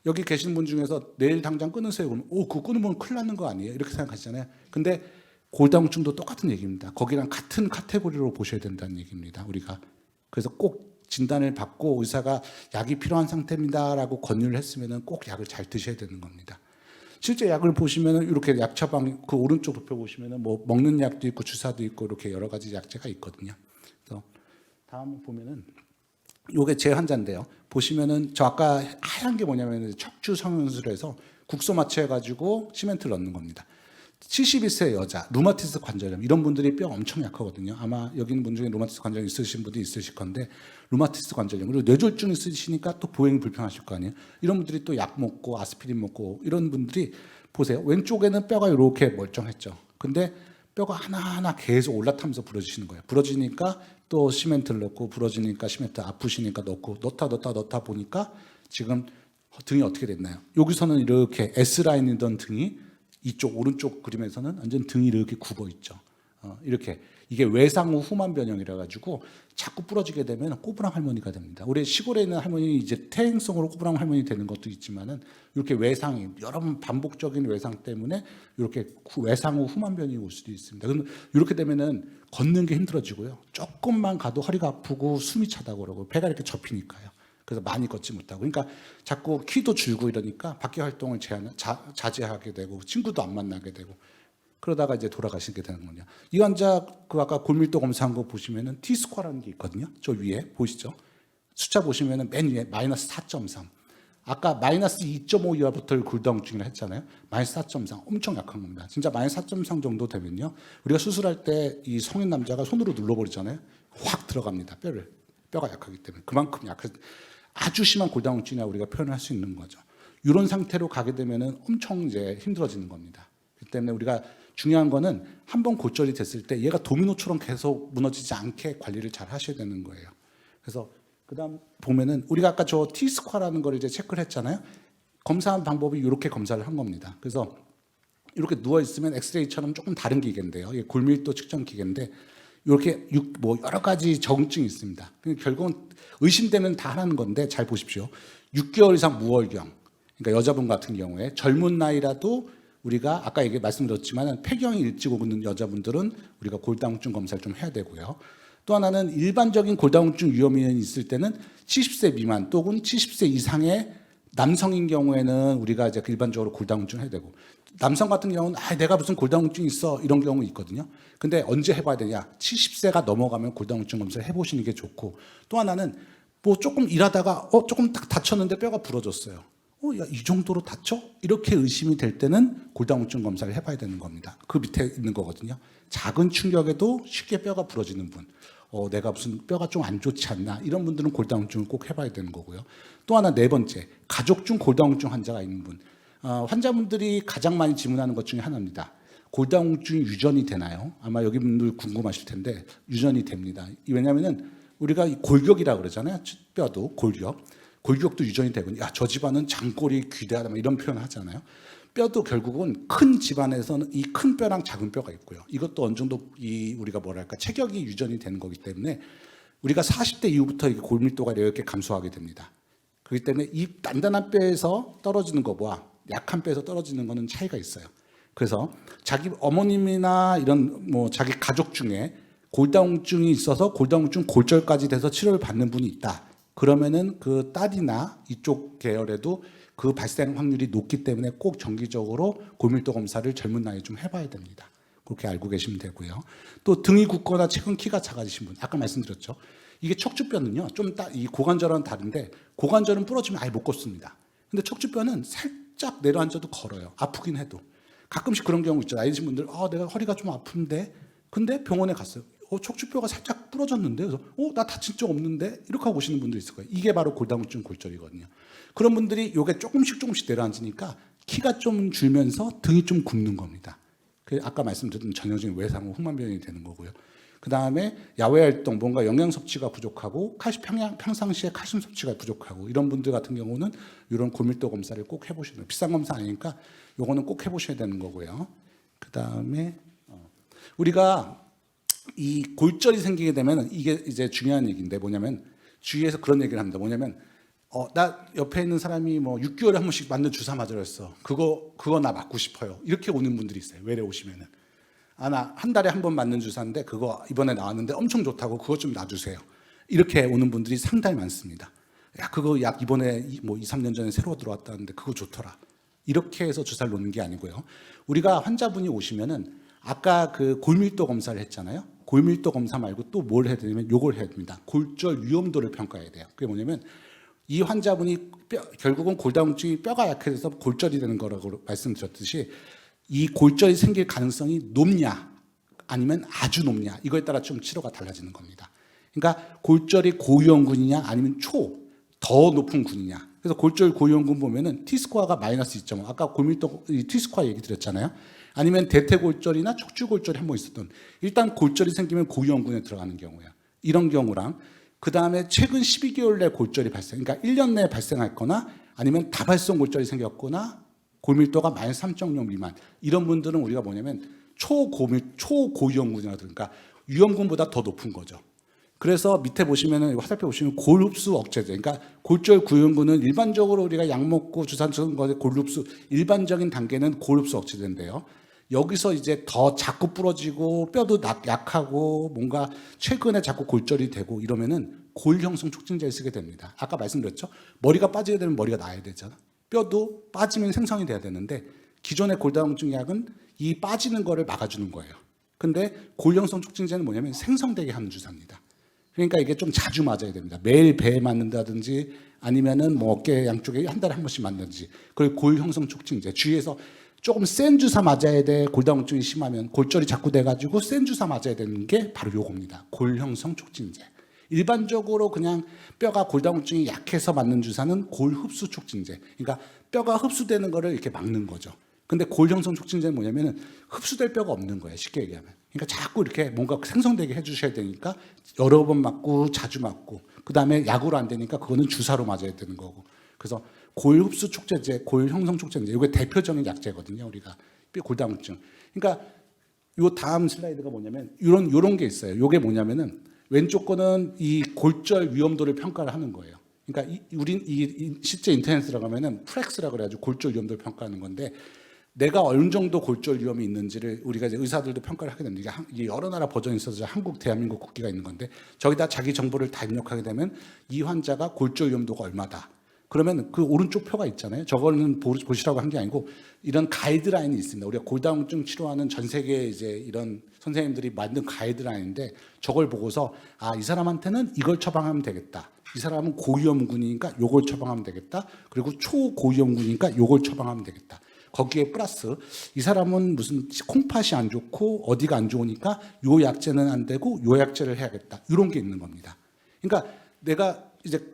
여기 계신 분 중에서 내일 당장 끊으세요. 그러면 그거 끊으면 큰일 나는 거 아니에요? 이렇게 생각하시잖아요. 근데 골다공증도 똑같은 얘기입니다. 거기랑 같은 카테고리로 보셔야 된다는 얘기입니다. 우리가. 그래서 꼭 진단을 받고 의사가 약이 필요한 상태입니다라고 권유를 했으면 꼭 약을 잘 드셔야 되는 겁니다. 실제 약을 보시면 이렇게 약 처방 그 오른쪽 도표 보시면 뭐 먹는 약도 있고 주사도 있고 이렇게 여러 가지 약제가 있거든요. 그래서 다음 보면은 요게 제 환자인데요. 보시면은 저 아까 하얀 게 뭐냐면 척추 성형술에서 국소 마취해 가지고 시멘트를 넣는 겁니다. 71세 여자, 루마티스 관절염 이런 분들이 뼈 엄청 약하거든요. 아마 여기 있는 분 중에 루마티스 관절염 있으신 분도 있으실 건데 루마티스 관절염 그리고 뇌졸중 있으시니까 또 보행이 불편하실 거 아니에요. 이런 분들이 또 약 먹고 아스피린 먹고 이런 분들이 보세요. 왼쪽에는 뼈가 이렇게 멀쩡했죠. 근데 뼈가 하나하나 계속 올라타면서 부러지시는 거예요. 부러지니까 또 시멘트를 넣고 부러지니까 시멘트 아프시니까 넣고 넣다 보니까 지금 등이 어떻게 됐나요? 여기서는 이렇게 S라인이던 등이 이쪽 오른쪽 그림에서는 완전 등이 이렇게 굽어 있죠. 이렇게 이게 외상 후 후만 변형이라 가지고 자꾸 부러지게 되면 꼬부랑 할머니가 됩니다. 우리 시골에 있는 할머니 이제 퇴행성으로 꼬부랑 할머니 되는 것도 있지만은 이렇게 외상이 여러 번 반복적인 외상 때문에 이렇게 외상 후 후만 변형이 올 수도 있습니다. 그럼 이렇게 되면은 걷는 게 힘들어지고요. 조금만 가도 허리가 아프고 숨이 차다고 그러고 배가 이렇게 접히니까요. 그래서 많이 걷지 못하고 그러니까 자꾸 키도 줄고 이러니까 밖에 활동을 자제하게 되고 친구도 안 만나게 되고 그러다가 이제 돌아가시게 되는 거냐. 이 환자 그 아까 골밀도 검사한 거 보시면은 T스코어라는 게 있거든요. 저 위에 보시죠. 숫자 보시면은 맨 위에 마이너스 4.3. 아까 마이너스 2.5 이하부터를 골다공증이라 했잖아요. 마이너스 4.3 엄청 약한 겁니다. 진짜 마이너스 4.3 정도 되면요. 우리가 수술할 때 이 성인 남자가 손으로 눌러버리잖아요. 확 들어갑니다. 뼈가 약하기 때문에 그만큼 약한 아주 심한 골다공증이라 우리가 표현할 수 있는 거죠. 이런 상태로 가게 되면은 엄청 이제 힘들어지는 겁니다. 그렇기 때문에 우리가 중요한 거는 한번 골절이 됐을 때 얘가 도미노처럼 계속 무너지지 않게 관리를 잘 하셔야 되는 거예요. 그래서 그다음 보면은 우리가 아까 저 T스코어라는 걸 이제 체크를 했잖아요. 검사한 방법이 이렇게 검사를 한 겁니다. 그래서 이렇게 누워 있으면 엑스레이처럼 조금 다른 기계인데요. 이게 골밀도 측정 기계인데 이렇게 뭐 여러 가지 적응증이 있습니다. 결국은 의심되면 다 하는 건데 잘 보십시오. 6개월 이상 무월경, 그러니까 여자분 같은 경우에 젊은 나이라도 우리가 아까 말씀드렸지만 폐경이 일찍 오는 여자분들은 우리가 골다공증 검사를 좀 해야 되고요. 또 하나는 일반적인 골다공증 위험이 있을 때는 70세 미만 또는 70세 이상의 남성인 경우에는 우리가 이제 일반적으로 골다공증을 해야 되고 남성 같은 경우는 내가 무슨 골다공증이 있어 이런 경우 있거든요. 근데 언제 해봐야 되냐? 70세가 넘어가면 골다공증 검사를 해보시는 게 좋고 또 하나는 뭐 조금 일하다가 조금 딱 다쳤는데 뼈가 부러졌어요. 야, 이 정도로 다쳐? 이렇게 의심이 될 때는 골다공증 검사를 해봐야 되는 겁니다. 그 밑에 있는 거거든요. 작은 충격에도 쉽게 뼈가 부러지는 분, 내가 무슨 뼈가 좀 안 좋지 않나 이런 분들은 골다공증을 꼭 해봐야 되는 거고요. 또 하나 네 번째, 가족 중 골다공증 환자가 있는 분. 환자분들이 가장 많이 질문하는 것 중에 하나입니다. 골다공증이 유전이 되나요? 아마 여기 분들 궁금하실 텐데 유전이 됩니다. 왜냐하면은 우리가 골격이라고 그러잖아요. 뼈도 골격도 유전이 되고, 저 집안은 장골이 귀대하다 이런 표현을 하잖아요. 뼈도 결국은 큰 집안에서는 이 큰 뼈랑 작은 뼈가 있고요. 이것도 어느 정도 우리가 체격이 유전이 되는 거기 때문에 우리가 40대 이후부터 이 골밀도가 이렇게 감소하게 됩니다. 그렇기 때문에 이 단단한 뼈에서 떨어지는 것과 약한 뼈에서 떨어지는 거는 차이가 있어요. 그래서 자기 어머님이나 이런 자기 가족 중에 골다공증이 있어서 골다공증 골절까지 돼서 치료를 받는 분이 있다. 그러면은 그 딸이나 이쪽 계열에도 그 발생 확률이 높기 때문에 꼭 정기적으로 골밀도 검사를 젊은 나이에 좀 해봐야 됩니다. 그렇게 알고 계시면 되고요. 또 등이 굽거나 최근 키가 작아지신 분, 아까 말씀드렸죠. 이게 척추뼈는요, 좀 이 고관절과는 다른데 고관절은 부러지면 아예 못 걷습니다. 근데 척추뼈는 살짝 내려앉아도 걸어요. 아프긴 해도. 가끔씩 그런 경우 있죠. 나이 드신 분들, 내가 허리가 좀 아픈데, 근데 병원에 갔어요. 척추뼈가 살짝 부러졌는데, 그래서 나 다친 적 없는데, 이렇게 하고 오시는 분들이 있을 거예요. 이게 바로 골다공증 골절이거든요. 그런 분들이 이게 조금씩 내려앉으니까 키가 좀 줄면서 등이 좀 굽는 겁니다. 아까 말씀드린 전형적인 외상 후 후만병이 되는 거고요. 그 다음에 야외 활동, 뭔가 영양 섭취가 부족하고 평상시에 칼슘 섭취가 부족하고 이런 분들 같은 경우는 이런 고밀도 검사를 꼭 해보시는 거예요. 비싼 검사 아니니까 요거는 꼭 해보셔야 되는 거고요. 그 다음에 우리가 이 골절이 생기게 되면 이게 이제 중요한 얘기인데 뭐냐면 주위에서 그런 얘기를 합니다. 뭐냐면 나 옆에 있는 사람이 뭐 6개월에 한 번씩 맞는 주사 맞으러 했어. 그거 나 맞고 싶어요. 이렇게 오는 분들이 있어요. 외래 오시면은. 나 한 달에 한 번 맞는 주사인데 그거 이번에 나왔는데 엄청 좋다고 그거 좀 놔주세요. 이렇게 오는 분들이 상당히 많습니다. 야, 그거 약 이번에 뭐 2, 3년 전에 새로 들어왔다는데 그거 좋더라. 이렇게 해서 주사를 놓는 게 아니고요. 우리가 환자분이 오시면은 아까 그 골밀도 검사를 했잖아요. 골밀도 검사 말고 또 뭘 해야 되냐면 요걸 해야 됩니다. 골절 위험도를 평가해야 돼요. 그게 뭐냐면 이 환자분이 결국은 골다공증이 뼈가 약해져서 골절이 되는 거라고 말씀드렸듯이 이 골절이 생길 가능성이 높냐 아니면 아주 높냐 이거에 따라 좀 치료가 달라지는 겁니다. 그러니까 골절이 고위험군이냐 아니면 더 높은 군이냐. 그래서 골절 고위험군 보면은 T스코어가 마이너스 2.5. 아까 골밀도 T스코어 얘기 드렸잖아요. 아니면 대퇴골절이나 척추골절이 한 번 있었던 일단 골절이 생기면 고위험군에 들어가는 경우예요. 이런 경우랑 그 다음에 최근 12개월 내 골절이 발생, 그러니까 1년 내에 발생했거나 아니면 다발성 골절이 생겼거나 골밀도가 마이너스 3.0 미만 이런 분들은 우리가 뭐냐면 초고위험군이라고 그러니까 위험군보다 더 높은 거죠. 그래서 밑에 보시면은 화살표 보시면 골흡수 억제제, 그러니까 골절 고위험군은 일반적으로 우리가 약 먹고 주사 주는 것의 골흡수 일반적인 단계는 골흡수 억제제인데요. 여기서 이제 더 자꾸 부러지고 뼈도 약하고 뭔가 최근에 자꾸 골절이 되고 이러면은 골형성 촉진제를 쓰게 됩니다. 아까 말씀드렸죠? 머리가 빠지게 되면 머리가 나야 되잖아. 뼈도 빠지면 생성이 돼야 되는데 기존의 골다공증 약은 이 빠지는 거를 막아주는 거예요. 근데 골형성 촉진제는 뭐냐면 생성되게 하는 주사입니다. 그러니까 이게 좀 자주 맞아야 됩니다. 매일 배에 맞는다든지 아니면은 뭐 어깨 양쪽에 한 달에 한 번씩 맞는지. 그걸 골형성 촉진제. 주위에서 조금 센 주사 맞아야 돼. 골다공증이 심하면 골절이 자꾸 돼가지고 센 주사 맞아야 되는 게 바로 요겁니다. 골형성 촉진제. 일반적으로 그냥 뼈가 골다공증이 약해서 맞는 주사는 골흡수 촉진제. 그러니까 뼈가 흡수되는 거를 이렇게 막는 거죠. 근데 골형성 촉진제는 뭐냐면은 흡수될 뼈가 없는 거예요. 쉽게 얘기하면. 그러니까 자꾸 이렇게 뭔가 생성되게 해주셔야 되니까 여러 번 맞고 자주 맞고 그 다음에 약으로 안 되니까 그거는 주사로 맞아야 되는 거고. 그래서 골흡수 촉진제, 골형성 촉진제 이게 대표적인 약제거든요. 우리가 골다공증. 그러니까 요 다음 슬라이드가 뭐냐면 요런 게 있어요. 요게 뭐냐면은 왼쪽 거는 이 골절 위험도를 평가를 하는 거예요. 그러니까 우린 실제 인터넷에 들어가면은 프렉스라고 그래가지고 골절 위험도를 평가하는 건데 내가 어느 정도 골절 위험이 있는지를 우리가 이제 의사들도 평가를 하게 됩니다. 이게 여러 나라 버전이 있어서 한국, 대한민국 국기가 있는 건데 저기다 자기 정보를 다 입력하게 되면 이 환자가 골절 위험도가 얼마다. 그러면 그 오른쪽 표가 있잖아요. 저거는 보시라고 한 게 아니고 이런 가이드라인이 있습니다. 우리가 골다공증 치료하는 전 세계 이제 이런 선생님들이 만든 가이드라인인데 저걸 보고서 이 사람한테는 이걸 처방하면 되겠다. 이 사람은 고위험군이니까 요걸 처방하면 되겠다. 그리고 초고위험군이니까 요걸 처방하면 되겠다. 거기에 플러스 이 사람은 무슨 콩팥이 안 좋고 어디가 안 좋으니까 요 약제는 안 되고 요 약제를 해야겠다. 이런 게 있는 겁니다. 그러니까 내가 이제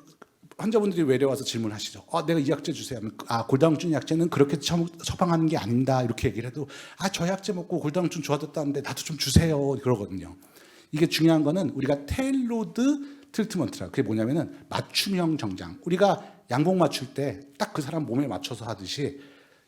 환자분들이 외래 와서 질문하시죠. 내가 이 약제 주세요. 하면 골다공증 약제는 그렇게 처방하는 게 아닙니다. 이렇게 얘기를 해도 저 약제 먹고 골다공증 좋아졌다는데 나도 좀 주세요. 그러거든요. 이게 중요한 거는 우리가 테일로드 트리트먼트라. 그게 뭐냐면은 맞춤형 정장. 우리가 양복 맞출 때 딱 그 사람 몸에 맞춰서 하듯이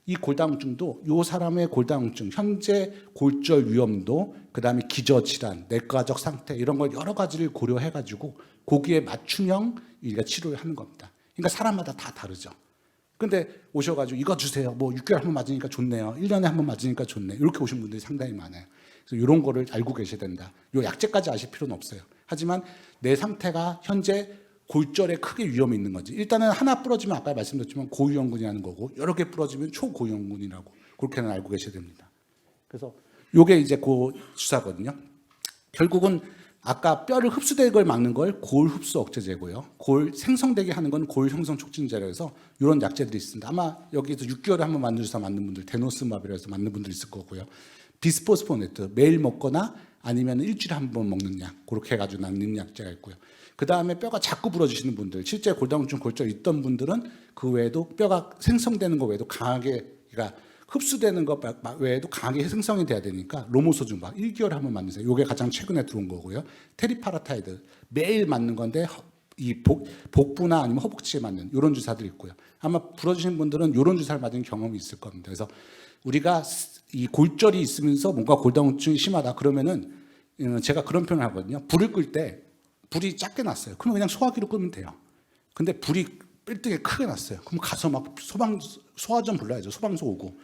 이 골다공증도 이 사람의 골다공증, 현재 골절 위험도, 그 다음에 기저질환, 내과적 상태 이런 걸 여러 가지를 고려해가지고 거기에 맞춤형 우리가 치료를 하는 겁니다. 그러니까 사람마다 다 다르죠. 근데 오셔가지고 이거 주세요. 뭐 6개월 한 번 맞으니까 좋네요. 1년에 한 번 맞으니까 좋네. 이렇게 오신 분들이 상당히 많아요. 그래서 이런 거를 알고 계셔야 된다. 요 약제까지 아실 필요는 없어요. 하지만 내 상태가 현재 골절에 크게 위험이 있는 거지. 일단은 하나 부러지면 아까 말씀드렸지만 고위험군이라는 거고 여러 개 부러지면 초고위험군이라고 그렇게는 알고 계셔야 됩니다. 그래서 요게 이제 그 주사거든요. 결국은 아까 뼈를 흡수되는 걸 막는 걸 골 흡수 억제제고요. 골 생성되게 하는 건 골 형성 촉진제라 해서 이런 약제들이 있습니다. 아마 여기서 6개월에 한 번 맞는 주사 맞는 분들, 데노스마비라 해서 맞는 분들 있을 거고요. 비스포스포네트 매일 먹거나 아니면 일주일에 한 번 먹는 약, 그렇게 해가지고 낫는 약제가 있고요. 그 다음에 뼈가 자꾸 부러지시는 분들, 실제 골다공증 골절 있던 분들은 그 외에도 뼈가 생성되는 거 외에도 강하게, 그러니까 흡수되는 것 외에도 강하게 생성이 돼야 되니까 로모소중박 1개월에 한 번 맞으세요. 이게 가장 최근에 들어온 거고요. 테리파라타이드 매일 맞는 건데 이 복부나 아니면 허벅지에 맞는 이런 주사들이 있고요. 아마 부러지신 분들은 이런 주사를 맞은 경험이 있을 겁니다. 그래서 우리가 이 골절이 있으면서 뭔가 골다공증이 심하다 그러면은 제가 그런 표현을 하거든요. 불을 끌 때 불이 작게 났어요. 그러면 그냥 소화기로 끄면 돼요. 근데 불이 빌딩에 크게 났어요. 그럼 가서 막 소화 좀 불러야죠. 소방서 오고.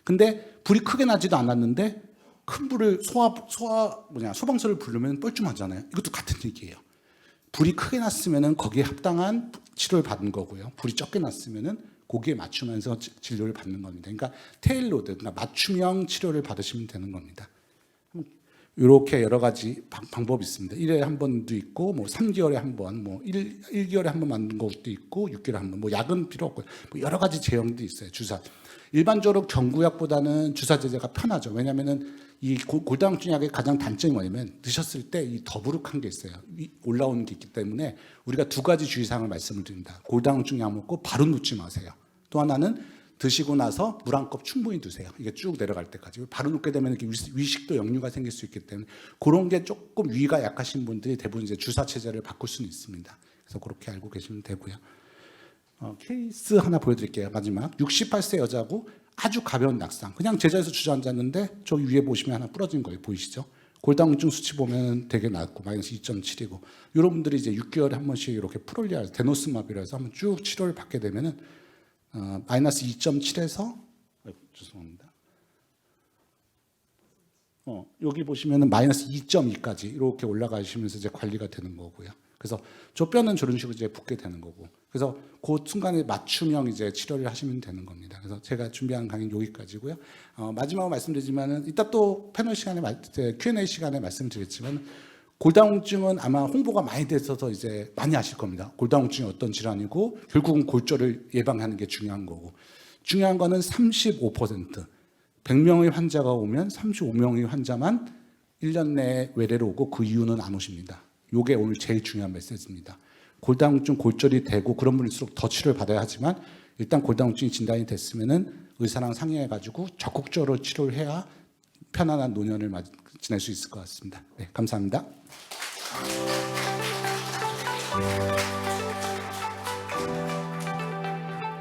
근데 불이 크게 나지도 않았는데 큰 불을 소방서를 부르면 뻘쭘하잖아요. 이것도 같은 얘기예요. 불이 크게 났으면은 거기에 합당한 치료를 받는 거고요. 불이 적게 났으면은 거기에 맞추면서 진료를 받는 겁니다. 그러니까 테일로드, 그러니까 맞춤형 치료를 받으시면 되는 겁니다. 이렇게 여러 가지 방법이 있습니다. 1회에 한 번도 있고, 뭐 3개월에 한 번, 뭐 1개월에 한 번 맞는 것도 있고, 6개월에 한 번, 뭐 약은 필요 없고요. 뭐 여러 가지 제형도 있어요. 주사. 일반적으로 경구약보다는 주사 제제가 편하죠. 왜냐하면은 이 골다공증 약의 가장 단점이 뭐냐면 드셨을 때 이 더부룩한 게 있어요. 올라오는 게 있기 때문에 우리가 두 가지 주의사항을 말씀을 드립니다. 골다공증 약 먹고 바로 눕지 마세요. 또 하나는 드시고 나서 물 한 컵 충분히 드세요. 이게 쭉 내려갈 때까지. 바로 눕게 되면 이렇게 위식도 역류가 생길 수 있기 때문에 그런 게 조금 위가 약하신 분들이 대부분 이제 주사 체제를 바꿀 수는 있습니다. 그래서 그렇게 알고 계시면 되고요. 케이스 하나 보여드릴게요. 마지막 68세 여자고 아주 가벼운 낙상. 그냥 제자리에서 주저앉았는데 저 위에 보시면 하나 부러진 거예요. 보이시죠? 골다공증 수치 보면 되게 낮고 마이너스 2.7이고 여러분들이 이제 6개월에 한 번씩 이렇게 프롤리아 데노스마비라 해서 한번 쭉 치료를 받게 되면은 마이너스 2.7에서 죄송합니다. 여기 보시면은 마이너스 2.2까지 이렇게 올라가시면서 이제 관리가 되는 거고요. 그래서 저 뼈는 저런 식으로 이제 붙게 되는 거고. 그래서 그 순간에 맞춤형 이제 치료를 하시면 되는 겁니다. 그래서 제가 준비한 강의는 여기까지고요. 마지막으로 말씀드리지만은 이따 또 패널 시간에 Q&A 시간에 말씀드렸지만 골다공증은 아마 홍보가 많이 됐어서 이제 많이 아실 겁니다. 골다공증이 어떤 질환이고 결국은 골절을 예방하는 게 중요한 거고 중요한 거는 35%. 100명의 환자가 오면 35명의 환자만 1년 내에 외래로 오고 그 이유는 안 오십니다. 이게 오늘 제일 중요한 메시지입니다. 골다공증 골절이 되고 그런 분일수록 더 치료를 받아야 하지만 일단 골다공증이 진단이 됐으면은 의사랑 상의해가지고 적극적으로 치료를 해야 편안한 노년을 지낼 수 있을 것 같습니다. 네, 감사합니다.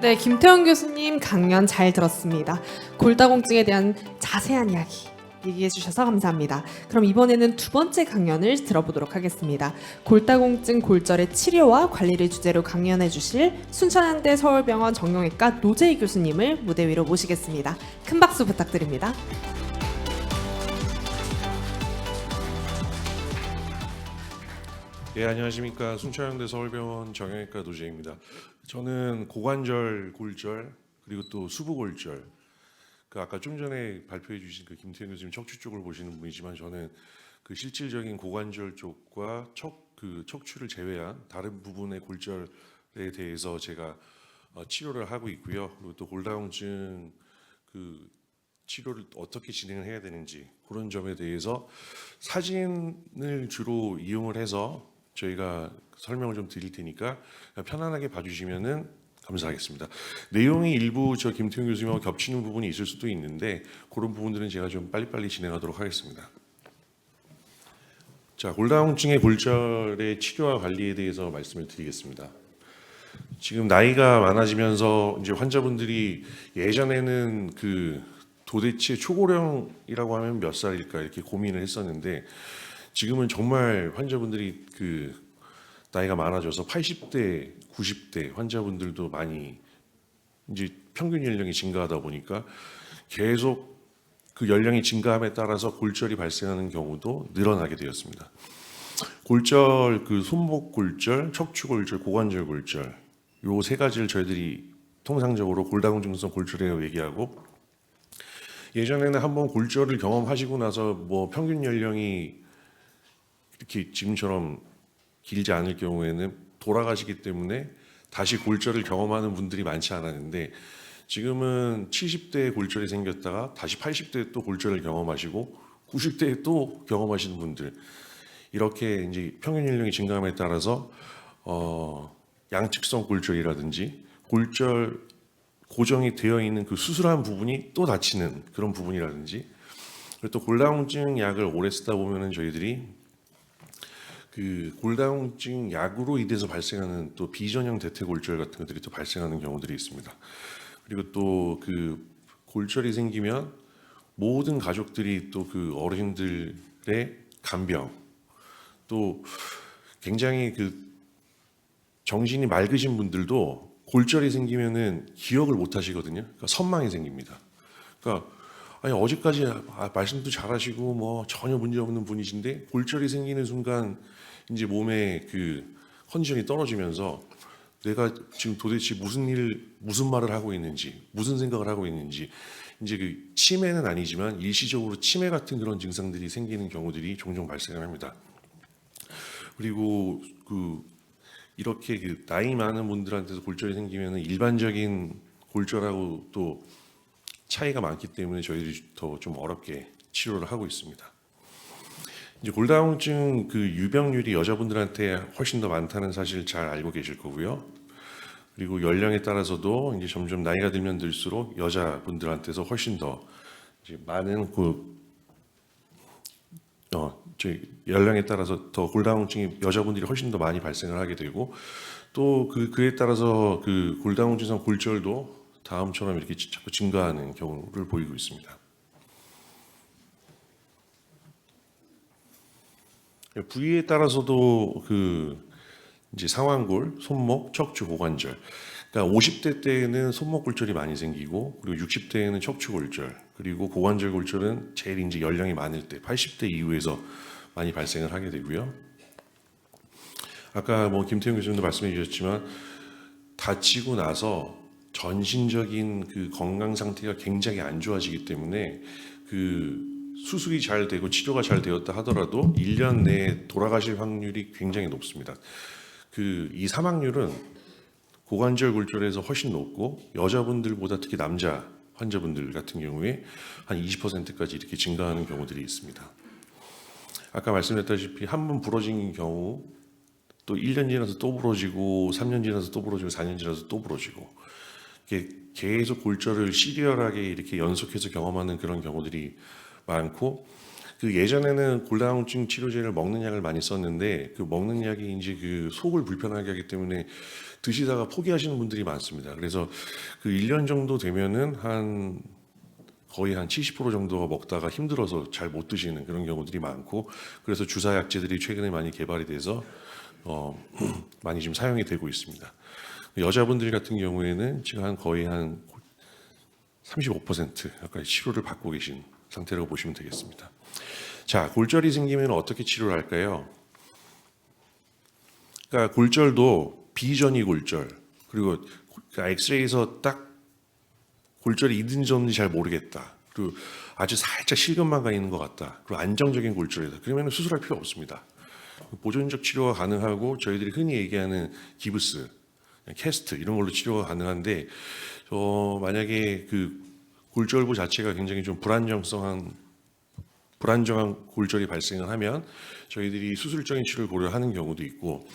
네, 김태원 교수님 강연 잘 들었습니다. 골다공증에 대한 자세한 이야기 얘기해 주셔서 감사합니다. 그럼 이번에는 두 번째 강연을 들어보도록 하겠습니다. 골다공증 골절의 치료와 관리를 주제로 강연해 주실 순천향대 서울병원 정형외과 노재희 교수님을 무대 위로 모시겠습니다. 큰 박수 부탁드립니다. 예, 안녕하십니까. 순천향대 서울병원 정형외과 노재희입니다. 저는 고관절 골절 그리고 또 수부골절 그 아까 좀 전에 발표해 주신 그 김태현 교수님 척추 쪽을 보시는 분이지만 저는 그 실질적인 고관절 쪽과 척추를 제외한 다른 부분의 골절에 대해서 제가 치료를 하고 있고요. 그리고 또 골다공증 그 치료를 어떻게 진행을 해야 되는지 그런 점에 대해서 사진을 주로 이용을 해서 저희가 설명을 좀 드릴 테니까 편안하게 봐주시면은 감사하겠습니다. 내용이 일부 저 김태훈 교수님하고 겹치는 부분이 있을 수도 있는데 그런 부분들은 제가 좀 빨리빨리 진행하도록 하겠습니다. 자, 골다공증의 골절의 치료와 관리에 대해서 말씀을 드리겠습니다. 지금 나이가 많아지면서 이제 환자분들이 예전에는 그 도대체 초고령이라고 하면 몇 살일까 이렇게 고민을 했었는데 지금은 정말 환자분들이 그 나이가 많아져서 80대, 90대 환자분들도 많이 이제 평균 연령이 증가하다 보니까 계속 그 연령이 증가함에 따라서 골절이 발생하는 경우도 늘어나게 되었습니다. 골절, 그 손목 골절, 척추 골절, 고관절 골절 요 세 가지를 저희들이 통상적으로 골다공증성 골절이라고 얘기하고 예전에는 한번 골절을 경험하시고 나서 뭐 평균 연령이 이렇게 지금처럼 길지 않을 경우에는 돌아가시기 때문에 다시 골절을 경험하는 분들이 많지 않았는데 지금은 70대에 골절이 생겼다가 다시 80대에 또 골절을 경험하시고 90대에 또 경험하시는 분들 이렇게 이제 평균 연령이 증가함에 따라서 양측성 골절이라든지 골절 고정이 되어 있는 그 수술한 부분이 또 다치는 그런 부분이라든지 그리고 또 골다공증 약을 오래 쓰다 보면은 저희들이 그 골다공증 약으로 인해서 발생하는 또 비전형 대퇴골절 같은 것들이 또 발생하는 경우들이 있습니다. 그리고 또 그 골절이 생기면 모든 가족들이 또 그 어르신들의 간병 또 굉장히 그 정신이 맑으신 분들도 골절이 생기면은 기억을 못 하시거든요. 그러니까 선망이 생깁니다. 그러니까 아니 어제까지 말씀도 잘하시고 뭐 전혀 문제 없는 분이신데 골절이 생기는 순간 이제 몸에 그 컨디션이 떨어지면서 내가 지금 도대체 무슨 말을 하고 있는지, 무슨 생각을 하고 있는지 이제 그 치매는 아니지만 일시적으로 치매 같은 그런 증상들이 생기는 경우들이 종종 발생을 합니다. 그리고 그 이렇게 그 나이 많은 분들한테서 골절이 생기면 일반적인 골절하고 또 차이가 많기 때문에 저희들이 더 좀 어렵게 치료를 하고 있습니다. 이제 골다공증 그 유병률이 여자분들한테 훨씬 더 많다는 사실 잘 알고 계실 거고요. 그리고 연령에 따라서도 이제 점점 나이가 들면 들수록 여자분들한테서 훨씬 더 이제 많은 저희 연령에 따라서 더 골다공증이 여자분들이 훨씬 더 많이 발생을 하게 되고 또 그에 따라서 그 골다공증성 골절도 다음처럼 이렇게 자꾸 증가하는 경우를 보이고 있습니다. 부위에 따라서도 그 이제 상완골, 손목, 척추, 고관절. 그러니까 50대 때에는 손목 골절이 많이 생기고 그리고 60대에는 척추 골절, 그리고 고관절 골절은 제일 이제 연령이 많을 때 80대 이후에서 많이 발생을 하게 되고요. 아까 뭐 김태형 교수님도 말씀해 주셨지만 다치고 나서 전신적인 그 건강 상태가 굉장히 안 좋아지기 때문에 그 수술이 잘 되고 치료가 잘 되었다 하더라도 1년 내에 돌아가실 확률이 굉장히 높습니다. 이 사망률은 고관절 골절에서 훨씬 높고 여자분들보다 특히 남자 환자분들 같은 경우에 한 20%까지 이렇게 증가하는 경우들이 있습니다. 아까 말씀드렸다시피 한 번 부러진 경우 또 1년 지나서 또 부러지고 3년 지나서 또 부러지고 4년 지나서 또 부러지고 이게 계속 골절을 시리얼하게 이렇게 연속해서 경험하는 그런 경우들이 많고 그 예전에는 골다공증 치료제를 먹는 약을 많이 썼는데 그 먹는 약이 이제 그 속을 불편하게 하기 때문에 드시다가 포기하시는 분들이 많습니다. 그래서 그 1년 정도 되면은 거의 한 70% 정도가 먹다가 힘들어서 잘 못 드시는 그런 경우들이 많고 그래서 주사 약제들이 최근에 많이 개발이 돼서 많이 좀 사용이 되고 있습니다. 여자분들 같은 경우에는 지금 거의 한 35% 가까이 치료를 받고 계신 상태라고 보시면 되겠습니다. 자, 골절이 생기면 어떻게 치료를 할까요? 그러니까 골절도 비전이 골절, 그리고 엑스레이에서 딱 골절이 있는지 없는지 잘 모르겠다. 그리고 아주 살짝 실금만 가 있는 것 같다. 그리고 안정적인 골절이다. 그러면 수술할 필요 없습니다. 보존적 치료가 가능하고 저희들이 흔히 얘기하는 기브스, 캐스트 이런 걸로 치료가 가능한데 만약에 그 골절부 자체가 굉장히 좀 불안정한 골절이 발생을 하면 저희들이 수술적인 치료를 고려하는 경우도 있고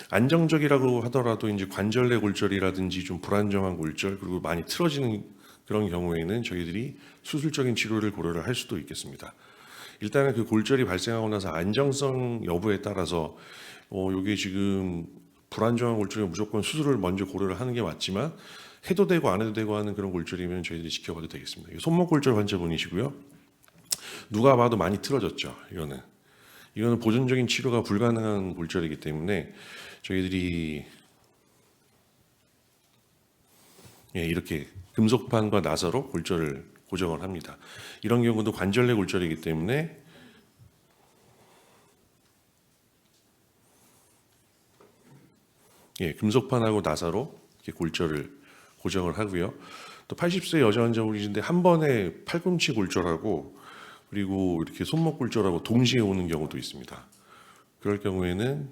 안정적이라고 하더라도 이제 관절 내 골절이라든지 좀 불안정한 골절 그리고 많이 틀어지는 그런 경우에는 저희들이 수술적인 치료를 고려를 할 수도 있겠습니다. 일단은 그 골절이 발생하고 나서 안정성 여부에 따라서 이게 지금 불안정한 골절에 무조건 수술을 먼저 고려를 하는 게 맞지만 해도 되고 안 해도 되고 하는 그런 골절이면 저희들이 지켜봐도 되겠습니다. 손목 골절 환자분이시고요. 누가 봐도 많이 틀어졌죠. 이거는 보존적인 치료가 불가능한 골절이기 때문에 저희들이 이렇게 금속판과 나사로 골절을 고정을 합니다. 이런 경우도 관절 내 골절이기 때문에 금속판하고 나사로 이렇게 골절을 고정을 하고요. 또 80세 여자 환자분이신데 한 번에 팔꿈치 골절하고 그리고 이렇게 손목 골절하고 동시에 오는 경우도 있습니다. 그럴 경우에는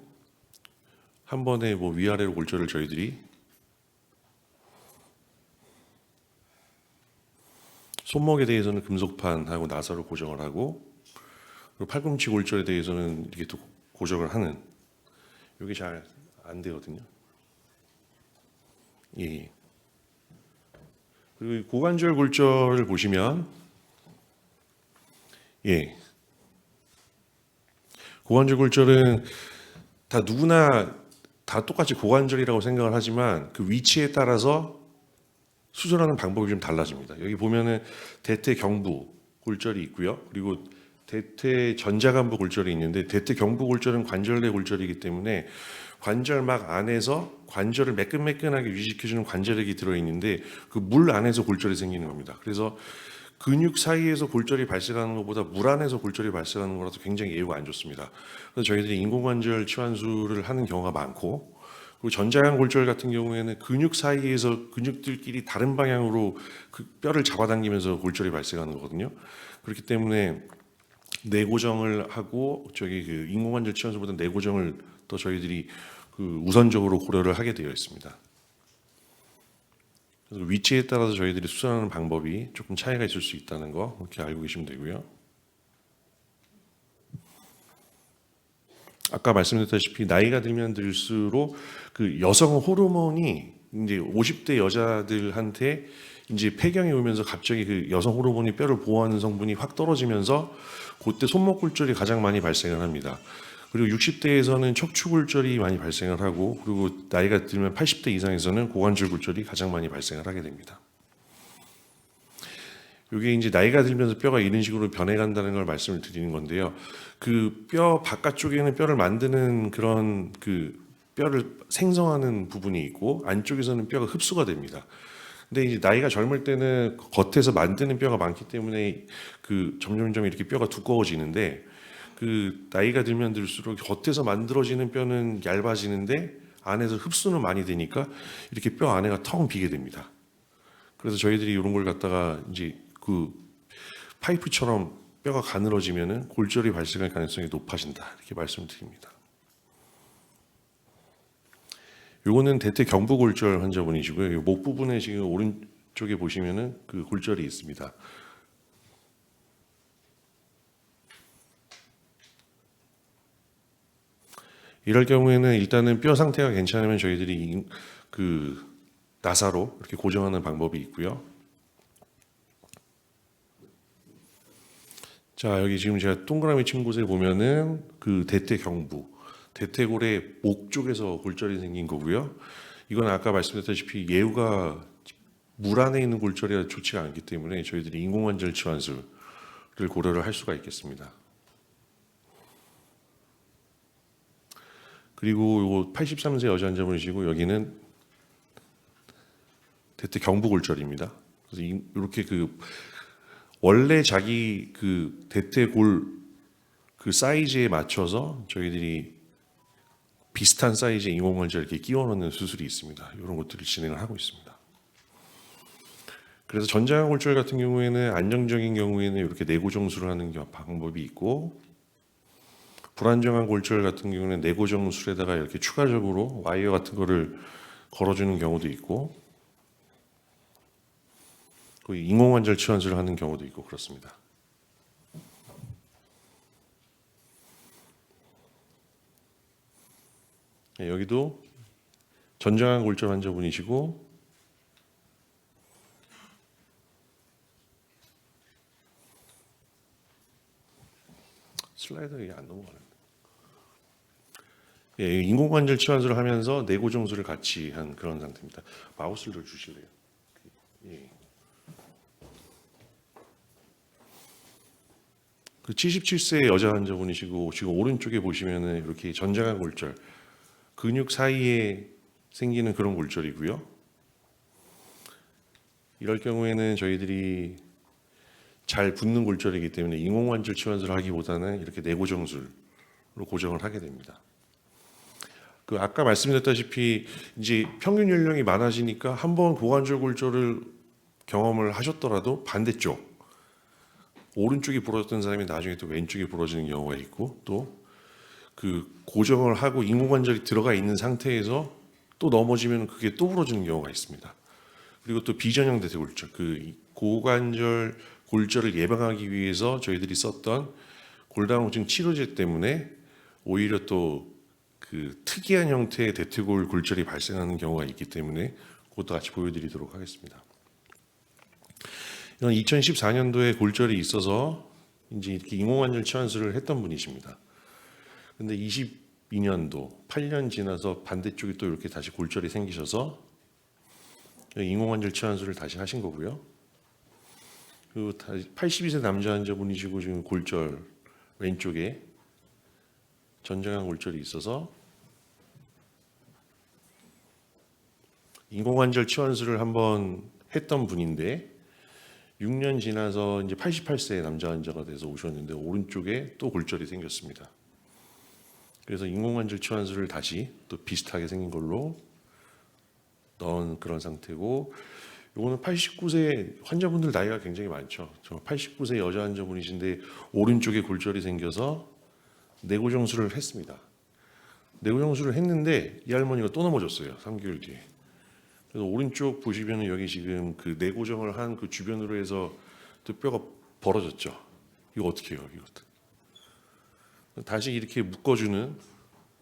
한 번에 뭐 위아래로 골절을 저희들이 손목에 대해서는 금속판하고 나사로 고정을 하고, 그리고 팔꿈치 골절에 대해서는 이렇게 또 고정을 하는, 이게 잘 안 되거든요. 예. 그리고 이 고관절 골절을 보시면, 예, 고관절 골절은 다 누구나 다 똑같이 고관절이라고 생각을 하지만 그 위치에 따라서 수술하는 방법이 좀 달라집니다. 여기 보면은 대퇴경부 골절이 있고요. 그리고 대퇴전자간부 골절이 있는데, 대퇴경부 골절은 관절 내 골절이기 때문에 관절막 안에서 관절을 매끈매끈하게 유지시켜주는 관절액이 들어있는데 그 물 안에서 골절이 생기는 겁니다. 그래서 근육 사이에서 골절이 발생하는 것보다 물 안에서 골절이 발생하는 거라서 굉장히 예후가 안 좋습니다. 그래서 저희들이 인공관절 치환술을 하는 경우가 많고, 그리고 전자간 골절 같은 경우에는 근육 사이에서 근육들끼리 다른 방향으로 그 뼈를 잡아당기면서 골절이 발생하는 거거든요. 그렇기 때문에 내고정을 하고, 저기 그 인공관절 치환술보다 내고정을 또 저희들이 그 우선적으로 고려를 하게 되어 있습니다. 그래서 위치에 따라서 저희들이 수술하는 방법이 조금 차이가 있을 수 있다는 거 이렇게 알고 계시면 되고요. 아까 말씀드렸다시피 나이가 들면 들수록 그 여성 호르몬이 이제 50대 여자들한테 이제 폐경이 오면서 갑자기 그 여성 호르몬이 뼈를 보호하는 성분이 확 떨어지면서 그때 손목 골절이 가장 많이 발생을 합니다. 그리고 60대에서는 척추 골절이 많이 발생을 하고, 그리고 나이가 들면 80대 이상에서는 고관절 골절이 가장 많이 발생을 하게 됩니다. 이게 이제 나이가 들면서 뼈가 이런 식으로 변해간다는 걸 말씀을 드리는 건데요. 그 뼈 바깥쪽에는 뼈를 만드는 그런 그 뼈를 생성하는 부분이 있고, 안쪽에서는 뼈가 흡수가 됩니다. 근데 이제 나이가 젊을 때는 겉에서 만드는 뼈가 많기 때문에 그 점점점 이렇게 뼈가 두꺼워지는데, 그 나이가 들면 들수록 겉에서 만들어지는 뼈는 얇아지는데 안에서 흡수는 많이 되니까 이렇게 뼈 안에가 텅 비게 됩니다. 그래서 저희들이 이런 걸 갖다가 이제 그 파이프처럼 뼈가 가늘어지면은 골절이 발생할 가능성이 높아진다, 이렇게 말씀드립니다. 요거는 대퇴경부 골절 환자분이시고요. 목 부분에 지금 오른쪽에 보시면은 그 골절이 있습니다. 이럴 경우에는 일단은 뼈 상태가 괜찮으면 저희들이 그 나사로 이렇게 고정하는 방법이 있고요. 자, 여기 지금 제가 동그라미 친 곳에 보면은 그 대퇴경부, 대퇴골의 목 쪽에서 골절이 생긴 거고요. 이건 아까 말씀드렸다시피 예후가 물 안에 있는 골절이 좋지가 않기 때문에 저희들이 인공관절 치환술을 고려를 할 수가 있겠습니다. 그리고 요거 83세 여자 환자분이시고, 여기는 대퇴경부 골절입니다. 그래서 이렇게 그 원래 자기 그 대퇴골 그 사이즈에 맞춰서 저희들이 비슷한 사이즈의 인공관절 이렇게 끼워 넣는 수술이 있습니다. 이런 것들을 진행을 하고 있습니다. 그래서 전자간 골절 같은 경우에는 안정적인 경우에는 이렇게 내고정술을 하는 방법이 있고, 불안정한 골절 같은 경우는 내고정술에다가 이렇게 추가적으로 와이어 같은 거를 걸어주는 경우도 있고, 인공관절 치환술을 하는 경우도 있고 그렇습니다. 네, 여기도 전자간 골절 환자분이시고, 슬라이드가 이게 안 넘어가네. 예, 인공관절 치환술을 하면서 내고정술을 같이 한 그런 상태입니다. 마우스를 좀 주실래요? 예. 그 77세 여자 환자분이시고, 지금 오른쪽에 보시면은 이렇게 전자간 골절, 근육 사이에 생기는 그런 골절이고요. 이럴 경우에는 저희들이 잘 붙는 골절이기 때문에 인공관절 치환술을 하기보다는 이렇게 내고정술로 고정을 하게 됩니다. 그 아까 말씀드렸다시피 이제 평균 연령이 많아지니까 한번 고관절 골절을 경험을 하셨더라도 반대쪽 오른쪽이 부러졌던 사람이 나중에 또 왼쪽이 부러지는 경우가 있고, 또 그 고정을 하고 인공관절이 들어가 있는 상태에서 또 넘어지면 그게 또 부러지는 경우가 있습니다. 그리고 또 비전형 대퇴골절, 그 고관절 골절을 예방하기 위해서 저희들이 썼던 골다공증 치료제 때문에 오히려 또 그 특이한 형태의 대퇴골 골절이 발생하는 경우가 있기 때문에 그것도 같이 보여드리도록 하겠습니다. 이건 2014년도에 골절이 있어서 이제 이렇게 인공관절 치환술을 했던 분이십니다. 근데 22년도 8년 지나서 반대쪽이 또 이렇게 다시 골절이 생기셔서 인공관절 치환술을 다시 하신 거고요. 그리고 82세 남자 환자분이시고 지금 골절 왼쪽에 전정형 골절이 있어서 인공관절 치환술을 한번 했던 분인데 6년 지나서 이제 88세 남자 환자가 돼서 오셨는데 오른쪽에 또 골절이 생겼습니다. 그래서 인공관절 치환술을 다시 또 비슷하게 생긴 걸로 넣은 그런 상태고, 요거는 89세 환자분들 나이가 굉장히 많죠. 저 89세 여자 환자분이신데 오른쪽에 골절이 생겨서 내고정술을 했습니다. 내고정술을 했는데 이 할머니가 또 넘어졌어요. 3개월 뒤에. 그래서 오른쪽 보시면은 여기 지금 그 내고정을 한 그 주변으로 해서 또 뼈가 벌어졌죠. 이거 어떻게 해요, 이것도? 다시 이렇게 묶어주는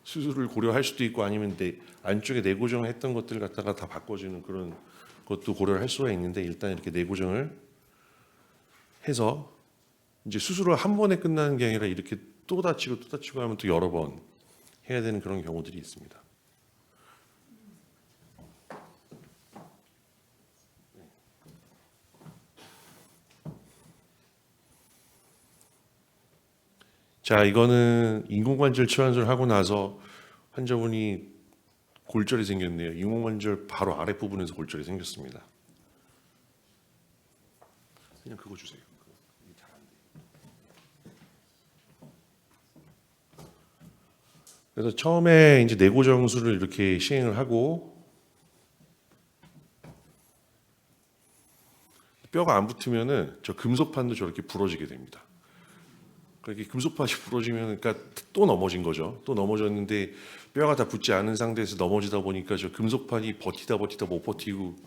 수술을 고려할 수도 있고 아니면 안쪽에 내고정을 했던 것들 갖다가 다 바꿔주는 그런 것도 고려를 할 수가 있는데, 일단 이렇게 내고정을 해서 이제 수술을 한 번에 끝나는 게 아니라 이렇게 또 다치고 또 다치고 하면 또 여러 번 해야 되는 그런 경우들이 있습니다. 자, 이거는 인공관절 치환술을 하고 나서 환자분이 골절이 생겼네요. 인공관절 바로 아랫부분에서 골절이 생겼습니다. 그냥 그거 주세요. 그래서 처음에 이제 내고정술을 이렇게 시행을 하고 뼈가 안 붙으면은 저 금속판도 저렇게 부러지게 됩니다. 그렇게 금속판이 부러지면 그러니까 또 넘어진 거죠. 또 넘어졌는데 뼈가 다 붙지 않은 상태에서 넘어지다 보니까 저 금속판이 버티다 못 버티고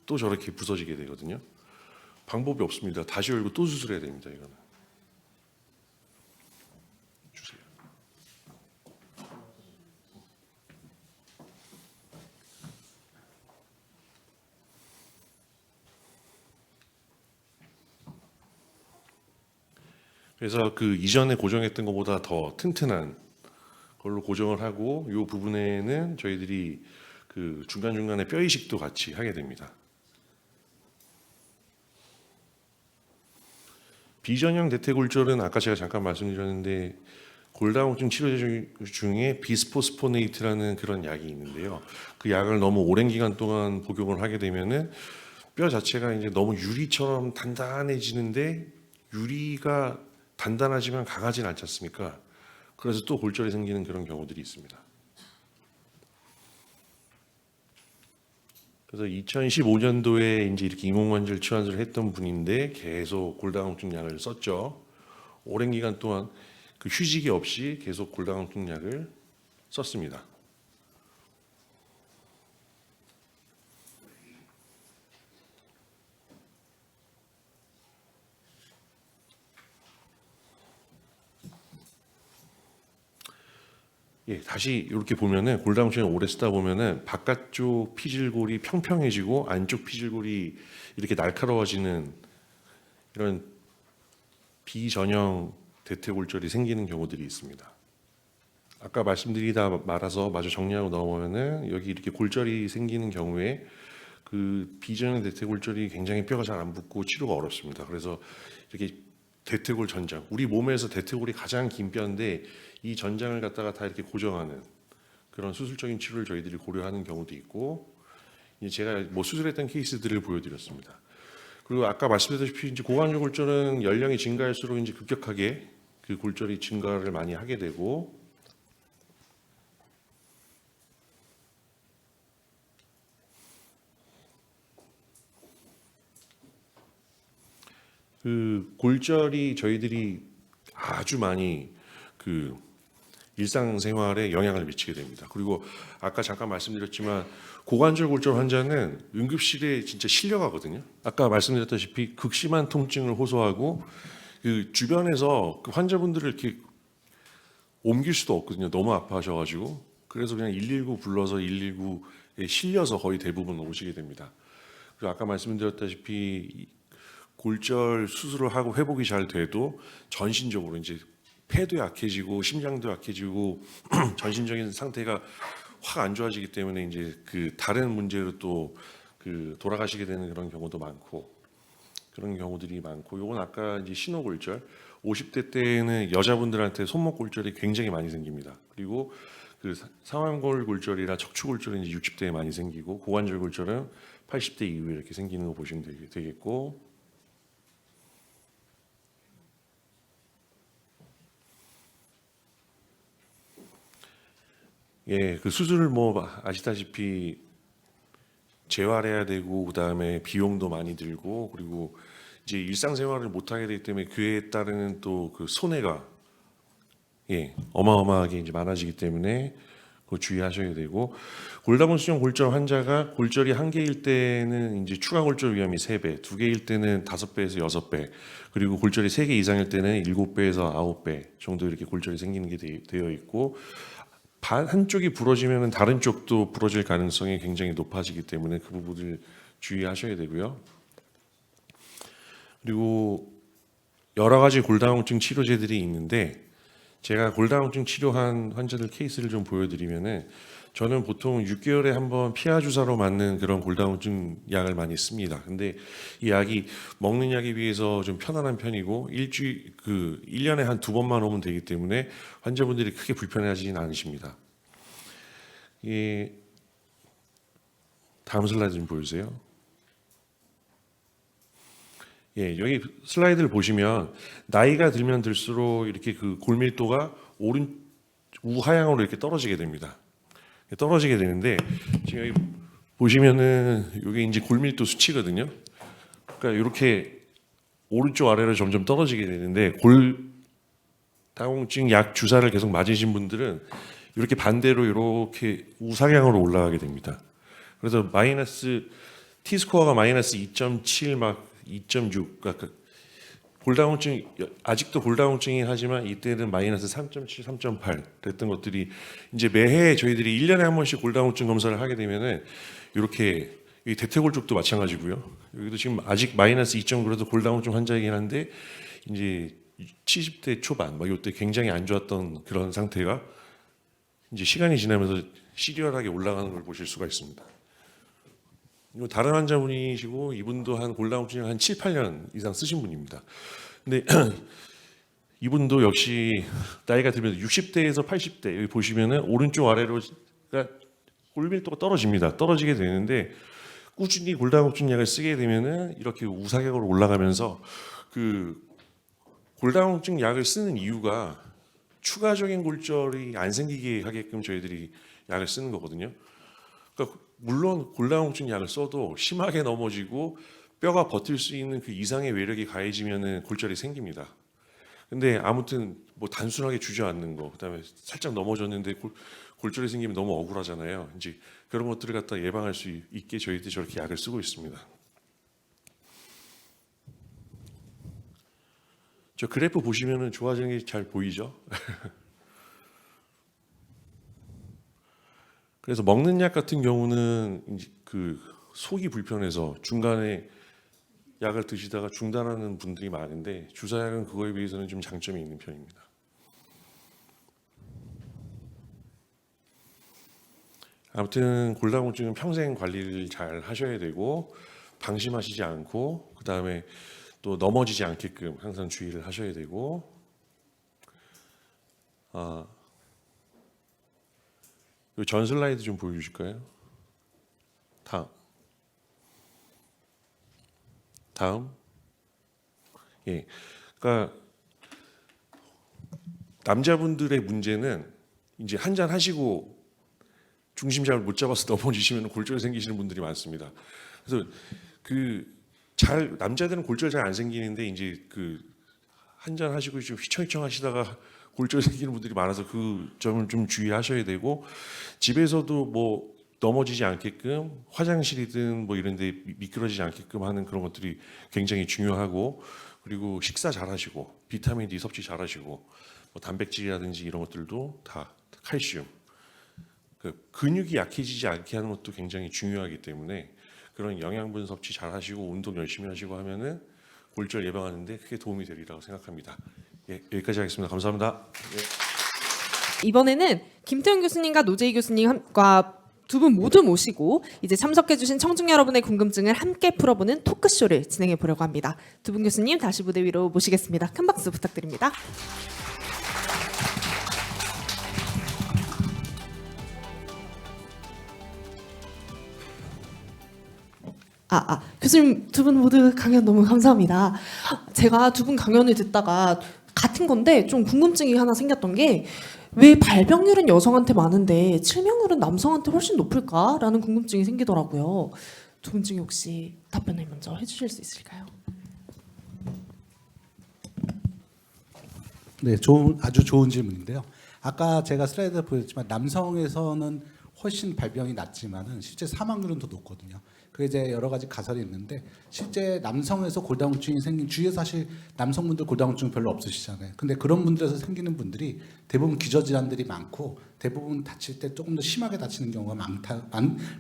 또 저렇게 부서지게 되거든요. 방법이 없습니다. 다시 열고 또 수술해야 됩니다. 이거는. 주세요. 그래서 그 이전에 고정했던 것보다 더 튼튼한 걸로 고정을 하고, 이 부분에는 저희들이 그 중간중간에 뼈 이식도 같이 하게 됩니다. 비전형 대퇴골절은 아까 제가 잠깐 말씀드렸는데 골다공증 치료제 중에 비스포스포네이트라는 그런 약이 있는데요. 그 약을 너무 오랜 기간 동안 복용을 하게 되면은 뼈 자체가 이제 너무 유리처럼 단단해지는데, 유리가 단단하지만 강하진 않지 않습니까? 그래서 또 골절이 생기는 그런 경우들이 있습니다. 그래서 2015년도에 이제 이렇게 인공관절 치환술을 했던 분인데 계속 골다공증 약을 썼죠. 오랜 기간 동안 그 휴직이 없이 계속 골다공증 약을 썼습니다. 예, 다시 이렇게 보면은 골다공증을 오래 쓰다 보면은 바깥쪽 피질골이 평평해지고 안쪽 피질골이 이렇게 날카로워지는 이런 비전형 대퇴골절이 생기는 경우들이 있습니다. 아까 말씀드리다 말아서 마저 정리하고 넘어오면은 여기 이렇게 골절이 생기는 경우에 그 비전형 대퇴골절이 굉장히 뼈가 잘 안 붙고 치료가 어렵습니다. 그래서 이렇게 대퇴골 전장, 우리 몸에서 대퇴골이 가장 긴 뼈인데 이 전장을 갖다가 다 이렇게 고정하는 그런 수술적인 치료를 저희들이 고려하는 경우도 있고, 이제 제가 뭐 수술했던 케이스들을 보여드렸습니다. 그리고 아까 말씀드렸다시피 이제 고관절 골절은 연령이 증가할수록 이제 급격하게 그 골절이 증가를 많이 하게 되고, 그 골절이 저희들이 아주 많이 그 일상생활에 영향을 미치게 됩니다. 그리고 아까 잠깐 말씀드렸지만 고관절 골절 환자는 응급실에 진짜 실려가거든요. 아까 말씀드렸다시피 극심한 통증을 호소하고 그 주변에서 그 환자분들을 이렇게 옮길 수도 없거든요. 너무 아파하셔가지고. 그래서 그냥 119 불러서 119에 실려서 거의 대부분 오시게 됩니다. 그리고 아까 말씀드렸다시피 골절 수술을 하고 회복이 잘 돼도 전신적으로 이제 폐도 약해지고 심장도 약해지고 전신적인 상태가 확 안 좋아지기 때문에 이제 그 다른 문제로 또 그 돌아가시게 되는 그런 경우도 많고 그런 경우들이 많고 요건 아까 이제 신호골절 50대 때는 여자분들한테 손목 골절이 굉장히 많이 생깁니다. 그리고 그 상완골 골절이나 척추골절은 이제 60대에 많이 생기고 고관절 골절은 80대 이후에 이렇게 생기는 거 보시면 되겠고 예, 그 수술을 뭐 아시다시피 재활해야 되고 그다음에 비용도 많이 들고 그리고 이제 일상생활을 못 하게 되기 때문에 그에 따르는 또 그 손해가 예, 어마어마하게 이제 많아지기 때문에 그 주의하셔야 되고 골다공증 골절 환자가 골절이 1개일 때는 이제 추가 골절 위험이 3배, 2개일 때는 5배에서 6배, 그리고 골절이 3개 이상일 때는 7배에서 9배 정도 이렇게 골절이 생기는 게 되어 있고 한쪽이 부러지면 다른 쪽도 부러질 가능성이 굉장히 높아지기 때문에 그 부분을 주의하셔야 되고요. 그리고 여러 가지 골다공증 치료제들이 있는데 제가 골다공증 치료한 환자들 케이스를 좀 보여드리면은 저는 보통 6개월에 한 번 피하 주사로 맞는 그런 골다공증 약을 많이 씁니다. 근데 이 약이 먹는 약에 비해서 좀 편안한 편이고 1년에 한 2번만 오면 되기 때문에 환자분들이 크게 불편해하지는 않으십니다. 다음 슬라이드 좀 보여주세요. 예, 여기 슬라이드를 보시면 나이가 들면 들수록 이렇게 그 골밀도가 우하향으로 이렇게 떨어지게 됩니다. 떨어지게 되는데 지금 여기 보시면은 이게 이제 골밀도 수치거든요. 그러니까 이렇게 오른쪽 아래로 점점 떨어지게 되는데 골다공증 약 주사를 계속 맞으신 분들은 이렇게 반대로 이렇게 우상향으로 올라가게 됩니다. 그래서 마이너스 T 스코어가 마이너스 2.7 막 2.6 그러니까 골다공증 아직도 골다공증이긴 하지만 이때는 마이너스 3.7, 3.8 됐던 것들이 이제 매해 저희들이 1년에 한 번씩 골다공증 검사를 하게 되면은 이렇게 이 대퇴골 쪽도 마찬가지고요. 여기도 지금 아직 마이너스 2점 그래도 골다공증 환자이긴 한데 이제 70대 초반 막 이때 굉장히 안 좋았던 그런 상태가 이제 시간이 지나면서 시리얼하게 올라가는 걸 보실 수가 있습니다. 다른 환자분이시고 이분도 한 골다공증 한 7, 8년 이상 쓰신 분입니다. 근데 이분도 역시 나이가 들면 60대에서 80대 여기 보시면은 오른쪽 아래로 골밀도가 떨어집니다. 떨어지게 되는데 꾸준히 골다공증 약을 쓰게 되면은 이렇게 우사격으로 올라가면서 그 골다공증 약을 쓰는 이유가 추가적인 골절이 안 생기게 하게끔 저희들이 약을 쓰는 거거든요. 그러니까 물론 골다공증 약을 써도 심하게 넘어지고 뼈가 버틸 수 있는 그 이상의 외력이 가해지면은 골절이 생깁니다. 근데 아무튼 뭐 단순하게 주저앉는 거, 그다음에 살짝 넘어졌는데 골절이 생기면 너무 억울하잖아요. 이제 그런 것들을 갖다 예방할 수 있게 저희들이 저렇게 약을 쓰고 있습니다. 저 그래프 보시면은 좋아지는 게 잘 보이죠? 그래서 먹는 약 같은 경우는 이제 그 속이 불편해서 중간에 약을 드시다가 중단하는 분들이 많은데 주사약은 그거에 비해서는 좀 장점이 있는 편입니다. 아무튼 골다공증은 평생 관리를 잘 하셔야 되고 방심하시지 않고 그다음에 또 넘어지지 않게끔 항상 주의를 하셔야 되고 이 전 슬라이드 좀 보여주실까요? 다음. 예, 그러니까 남자분들의 문제는 이제 한잔 하시고 중심잡을 못 잡아서 넘어지시면 골절 생기시는 분들이 많습니다. 그래서 남자들은 골절 잘 안 생기는데 이제 그 한잔 하시고 좀 휘청휘청 하시다가 골절 생기는 분들이 많아서 그 점을 좀 주의하셔야 되고, 집에서도 뭐 넘어지지 않게끔 화장실이든 뭐 이런 데 미끄러지지 않게끔 하는 그런 것들이 굉장히 중요하고, 그리고 식사 잘 하시고 비타민 D 섭취 잘 하시고 뭐 단백질이라든지 이런 것들도 다 칼슘, 그 근육이 약해지지 않게 하는 것도 굉장히 중요하기 때문에 그런 영양분 섭취 잘 하시고 운동 열심히 하시고 하면은 골절 예방하는 데 크게 도움이 되리라고 생각합니다. 예, 여기까지 하겠습니다. 감사합니다. 예. 이번에는 김태훈 교수님과 노재희 교수님과 두 분 모두 모시고 이제 참석해주신 청중 여러분의 궁금증을 함께 풀어보는 토크쇼를 진행해 보려고 합니다. 두 분 교수님 다시 무대 위로 모시겠습니다. 큰 박수 부탁드립니다. 교수님 두 분 모두 강연 너무 감사합니다. 제가 두 분 강연을 듣다가 같은 건데 좀 궁금증이 하나 생겼던 게 왜 발병률은 여성한테 많은데 치명률은 남성한테 훨씬 높을까라는 궁금증이 생기더라고요. 두 분 중에 혹시 답변을 먼저 해주실 수 있을까요? 네, 아주 좋은 질문인데요. 아까 제가 슬라이드에 보였지만 남성에서는 훨씬 발병이 낮지만은 실제 사망률은 더 높거든요. 그게 이제 여러 가지 가설이 있는데 실제 남성에서 골다공증이 생긴 주위에 사실 남성분들 골다공증 별로 없으시잖아요. 근데 그런 분들에서 생기는 분들이 대부분 기저질환들이 많고 대부분 다칠 때 조금 더 심하게 다치는 경우가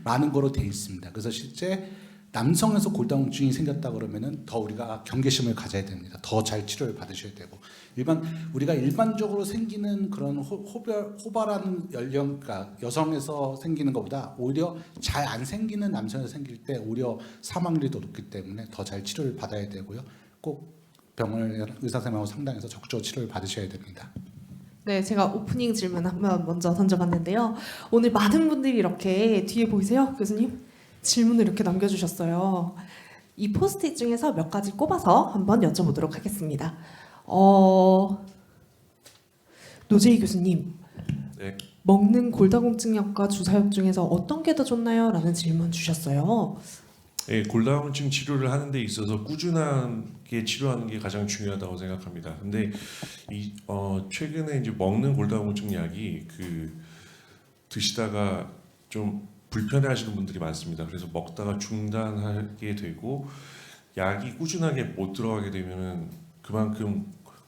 많은 거로 돼 있습니다. 그래서 실제 남성에서 골다공증이 생겼다 그러면은 더 우리가 경계심을 가져야 됩니다. 더 잘 치료를 받으셔야 되고 우리가 일반적으로 생기는 그런 호발하는 연령, 그러니까 여성에서 생기는 것보다 오히려 잘 안 생기는 남성에서 생길 때 오히려 사망률이 더 높기 때문에 더 잘 치료를 받아야 되고요. 꼭 병원을 의사선생님하고 상담해서 적극적으로 치료를 받으셔야 됩니다. 네, 제가 오프닝 질문 한번 먼저 던져봤는데요. 오늘 많은 분들이 이렇게 뒤에 보이세요, 교수님? 질문을 이렇게 남겨주셨어요. 이 포스트잇 중에서 몇 가지 꼽아서 한번 여쭤보도록 하겠습니다. 노재희 교수님, 네. 먹는 골다공증 약과 주사약 중에서 어떤 게 더 좋나요? 라는 질문 주셨어요. 예, 골다공증 치료를 하는 데 있어서 꾸준하게 치료하는 게 가장 중요하다고 생각합니다. 근데 최근에 이제 먹는 골다공증 약이 드시다가 좀 불편해하시는 분들이 많습니다. 그래서 먹다가 중단하게 되고 약이 꾸준하게 못 들어가게 되면은 그만큼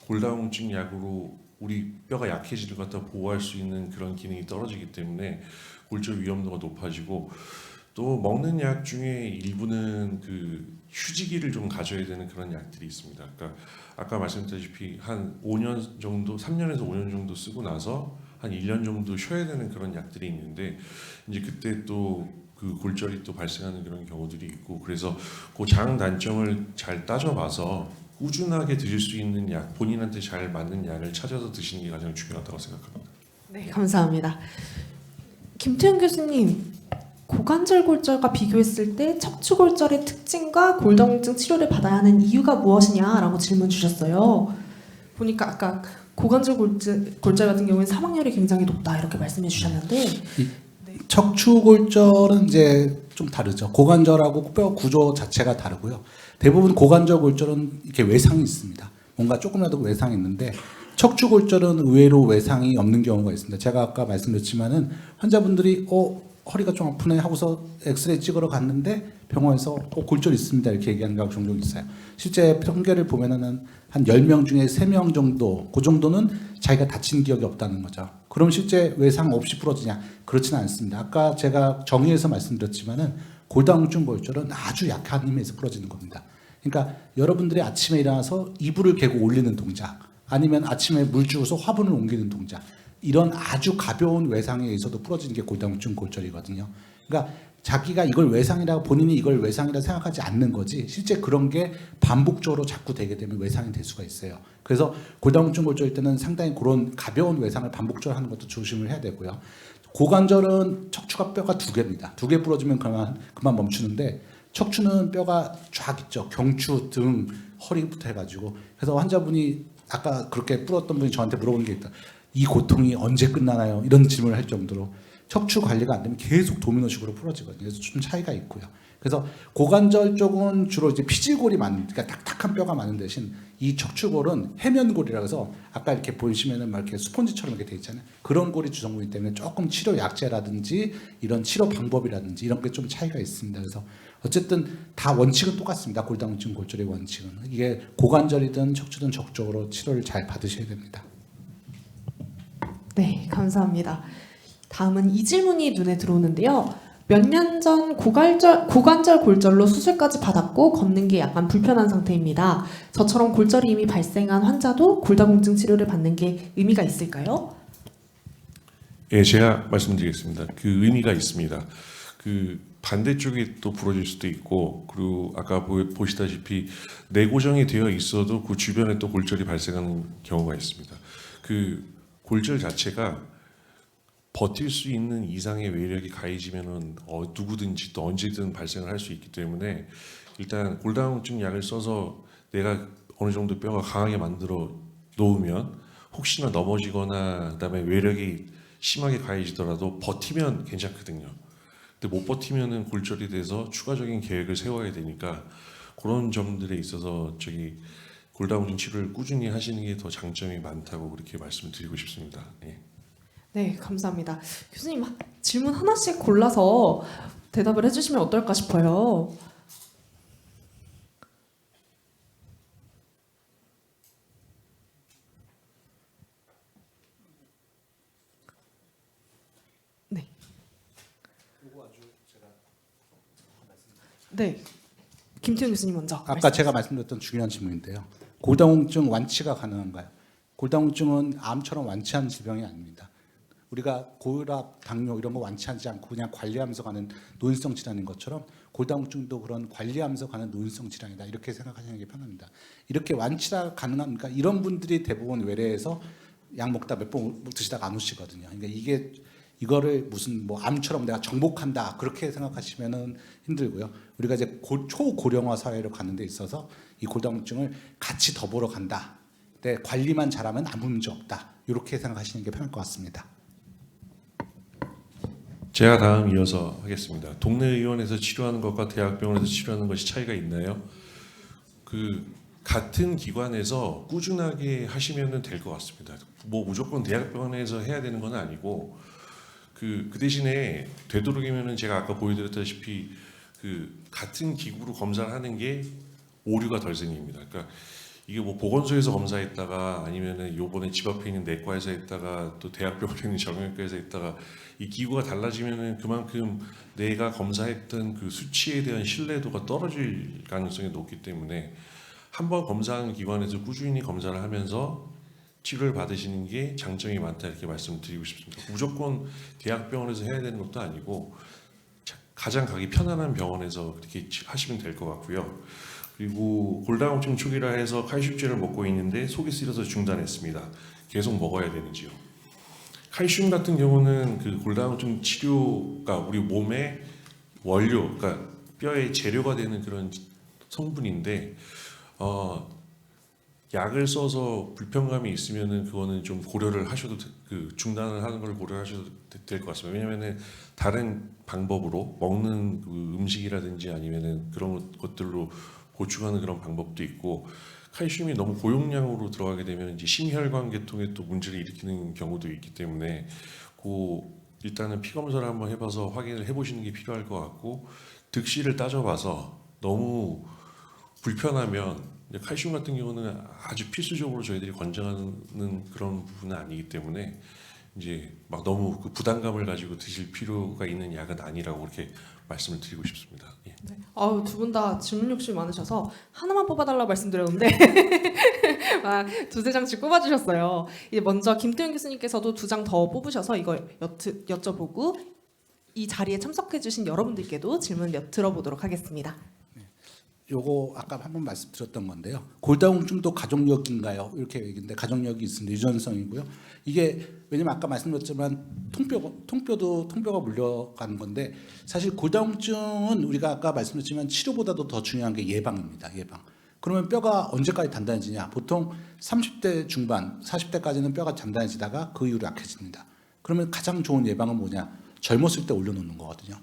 골다공증 약으로 우리 뼈가 약해지는 것 갖다 보호할 수 있는 그런 기능이 떨어지기 때문에 골절 위험도가 높아지고, 또 먹는 약 중에 일부는 휴지기를 좀 가져야 되는 그런 약들이 있습니다. 그러니까 아까 말씀드렸다시피 한 5년 정도, 3년에서 5년 정도 쓰고 나서 한 1년 정도 쉬어야 되는 그런 약들이 있는데 이제 그때 또 그 골절이 또 발생하는 그런 경우들이 있고, 그래서 그 장 단점을 잘 따져봐서 꾸준하게 드실 수 있는 약, 본인한테 잘 맞는 약을 찾아서 드시는 게 가장 중요하다고 생각합니다. 네, 감사합니다. 김태훈 교수님, 고관절 골절과 비교했을 때 척추골절의 특징과 골다공증 치료를 받아야 하는 이유가 무엇이냐라고 질문 주셨어요. 보니까 아까 고관절 골절 같은 경우는 사망률이 굉장히 높다 이렇게 말씀해 주셨는데 척추골절은 이제 좀 다르죠. 고관절하고 뼈 구조 자체가 다르고요. 대부분 고관절 골절은 이렇게 외상이 있습니다. 뭔가 조금이라도 외상이 있는데 척추골절은 의외로 외상이 없는 경우가 있습니다. 제가 아까 말씀드렸지만은 환자분들이 허리가 좀 아프네 하고서 엑스레이 찍으러 갔는데 병원에서 골절 있습니다 이렇게 얘기하는 경우가 종종 있어요. 실제 통계를 보면은 한 10명 중에 3명 정도, 그 정도는 자기가 다친 기억이 없다는 거죠. 그럼 실제 외상 없이 부러지냐? 그렇지는 않습니다. 아까 제가 정의해서 말씀드렸지만은 골다공증 골절은 아주 약한 힘에서 부러지는 겁니다. 그러니까 여러분들이 아침에 일어나서 이불을 개고 올리는 동작, 아니면 아침에 물 주워서 화분을 옮기는 동작, 이런 아주 가벼운 외상에 의해서도 부러지는 게 골다공증 골절이거든요. 그러니까 자기가 이걸 외상이라고, 본인이 이걸 외상이라고 생각하지 않는 거지 실제 그런 게 반복적으로 자꾸 되게 되면 외상이 될 수가 있어요. 그래서 골다공증 골절일 때는 상당히 그런 가벼운 외상을 반복적으로 하는 것도 조심을 해야 되고요. 고관절은 척추가 뼈가 2개입니다. 2개 부러지면 그만 멈추는데 척추는 뼈가 쫙 있죠. 경추, 등, 허리부터 해가지고. 그래서 환자분이 아까 그렇게 부러졌던 분이 저한테 물어보는 게 있다. 이 고통이 언제 끝나나요? 이런 질문을 할 정도로 척추 관리가 안 되면 계속 도미노식으로 부러지거든요. 그래서 좀 차이가 있고요. 그래서 고관절 쪽은 주로 이제 피질골이 많은, 그러니까 딱딱한 뼈가 많은 대신 이 척추골은 해면골이라 해서 아까 이렇게 보시면은 막 이렇게 스폰지처럼 이렇게 돼 있잖아요. 그런 골이 주성분이기 때문에 조금 치료 약제라든지 이런 치료 방법이라든지 이런 게 좀 차이가 있습니다. 그래서 어쨌든 다 원칙은 똑같습니다. 골다공증 골절의 원칙은 이게 고관절이든 척추든 적극적으로 치료를 잘 받으셔야 됩니다. 네, 감사합니다. 다음은 이 질문이 눈에 들어오는데요. 몇 년 전 고관절 골절로 수술까지 받았고 걷는 게 약간 불편한 상태입니다. 저처럼 골절이 이미 발생한 환자도 골다공증 치료를 받는 게 의미가 있을까요? 예, 제가 말씀드리겠습니다. 그 의미가 있습니다. 그 반대쪽이 또 부러질 수도 있고, 그리고 아까 보시다시피 내고정이 되어 있어도 그 주변에 또 골절이 발생하는 경우가 있습니다. 그 골절 자체가 버틸 수 있는 이상의 외력이 가해지면은 누구든지 또 언제든 발생을 할 수 있기 때문에 일단 골다공증 약을 써서 내가 어느 정도 뼈가 강하게 만들어 놓으면 혹시나 넘어지거나 그다음에 외력이 심하게 가해지더라도 버티면 괜찮거든요. 근데 못 버티면은 골절이 돼서 추가적인 계획을 세워야 되니까 그런 점들에 있어서 골다공증 치료를 꾸준히 하시는 게 더 장점이 많다고 그렇게 말씀을 드리고 싶습니다. 예. 네, 감사합니다. 교수님 질문 하나씩 골라서 대답을 해주시면 어떨까 싶어요. 네. 네, 김태훈 교수님 먼저. 아까 제가 말씀드렸던 중요한 질문인데요. 골다공증 완치가 가능한가요? 골다공증은 암처럼 완치하는 질병이 아닙니다. 우리가 고혈압, 당뇨 이런 거 완치하지 않고 그냥 관리하면서 가는 노인성 질환인 것처럼 골다공증도 그런 관리하면서 가는 노인성 질환이다. 이렇게 생각하시는 게 편합니다. 이렇게 완치가 가능한, 그러니까 이런 분들이 대부분 외래에서 약 먹다 몇 번 드시다가 안 오시거든요. 그러니까 이거를 무슨 뭐 암처럼 내가 정복한다 그렇게 생각하시면은 힘들고요. 우리가 이제 초고령화 사회로 가는 데 있어서 이 골다공증을 같이 더불어 간다. 근데 관리만 잘하면 아무 문제 없다. 이렇게 생각하시는 게 편할 것 같습니다. 제가 다음 이어서 하겠습니다. 동네 의원에서 치료하는 것과 대학병원에서 치료하는 것이 차이가 있나요? 그 같은 기관에서 꾸준하게 하시면 될 것 같습니다. 뭐 무조건 대학병원에서 해야 되는 건 아니고 그 대신에 되도록이면은 제가 아까 보여드렸다시피 그 같은 기구로 검사를 하는 게 오류가 덜 생깁니다. 그러니까 이게 뭐 보건소에서 검사했다가 아니면은 요번에 집 앞에 있는 내과에서 했다가 또 대학병원에 있는 정형외과에서 했다가 이 기구가 달라지면은 그만큼 내가 검사했던 그 수치에 대한 신뢰도가 떨어질 가능성이 높기 때문에 한번 검사하는 기관에서 꾸준히 검사를 하면서 치료를 받으시는 게 장점이 많다 이렇게 말씀드리고 싶습니다. 무조건 대학병원에서 해야 되는 것도 아니고 가장 가기 편안한 병원에서 그렇게 하시면 될 것 같고요. 그리고 골다공증 초기라 해서 칼슘제를 먹고 있는데 속이 쓰려서 중단했습니다. 계속 먹어야 되는지요? 칼슘 같은 경우는 그 골다공증 치료가 우리 몸의 원료, 그러니까 뼈의 재료가 되는 그런 성분인데 약을 써서 불편감이 있으면은 그거는 좀 고려를 하셔도 그 중단을 하는 걸 고려하셔도 될 것 같습니다. 왜냐하면은 다른 방법으로 먹는 그 음식이라든지 아니면은 그런 것들로 보충하는 그런 방법도 있고 칼슘이 너무 고용량으로 들어가게 되면 이제 심혈관 계통에 또 문제를 일으키는 경우도 있기 때문에 일단은 피 검사를 한번 해봐서 확인을 해보시는 게 필요할 것 같고 득실을 따져봐서 너무 불편하면 칼슘 같은 경우는 아주 필수적으로 저희들이 권장하는 그런 부분은 아니기 때문에 이제 막 너무 그 부담감을 가지고 드실 필요가 있는 약은 아니라고 그렇게 말씀을 드리고 싶습니다. 예. 네. 두 분 다 질문 욕심이 많으셔서 하나만 뽑아달라고 말씀드렸는데 두세 장씩 뽑아주셨어요. 이제 먼저 김태훈 교수님께서도 2장 더 뽑으셔서 이거 여쭤보고 이 자리에 참석해주신 여러분들께도 질문 들어보도록 하겠습니다. 요거 아까 한번 말씀드렸던 건데요. 골다공증도 가족력인가요? 이렇게 얘기인데 가족력이 있습니다. 유전성이고요. 이게 왜냐면 아까 말씀드렸지만 통뼈가 물려가는 건데 사실 골다공증은 우리가 아까 말씀드렸지만 치료보다도 더 중요한 게 예방입니다. 예방. 그러면 뼈가 언제까지 단단해지냐? 보통 30대 중반, 40대까지는 뼈가 단단해지다가 그 이후로 약해집니다. 그러면 가장 좋은 예방은 뭐냐? 젊었을 때 올려놓는 거거든요.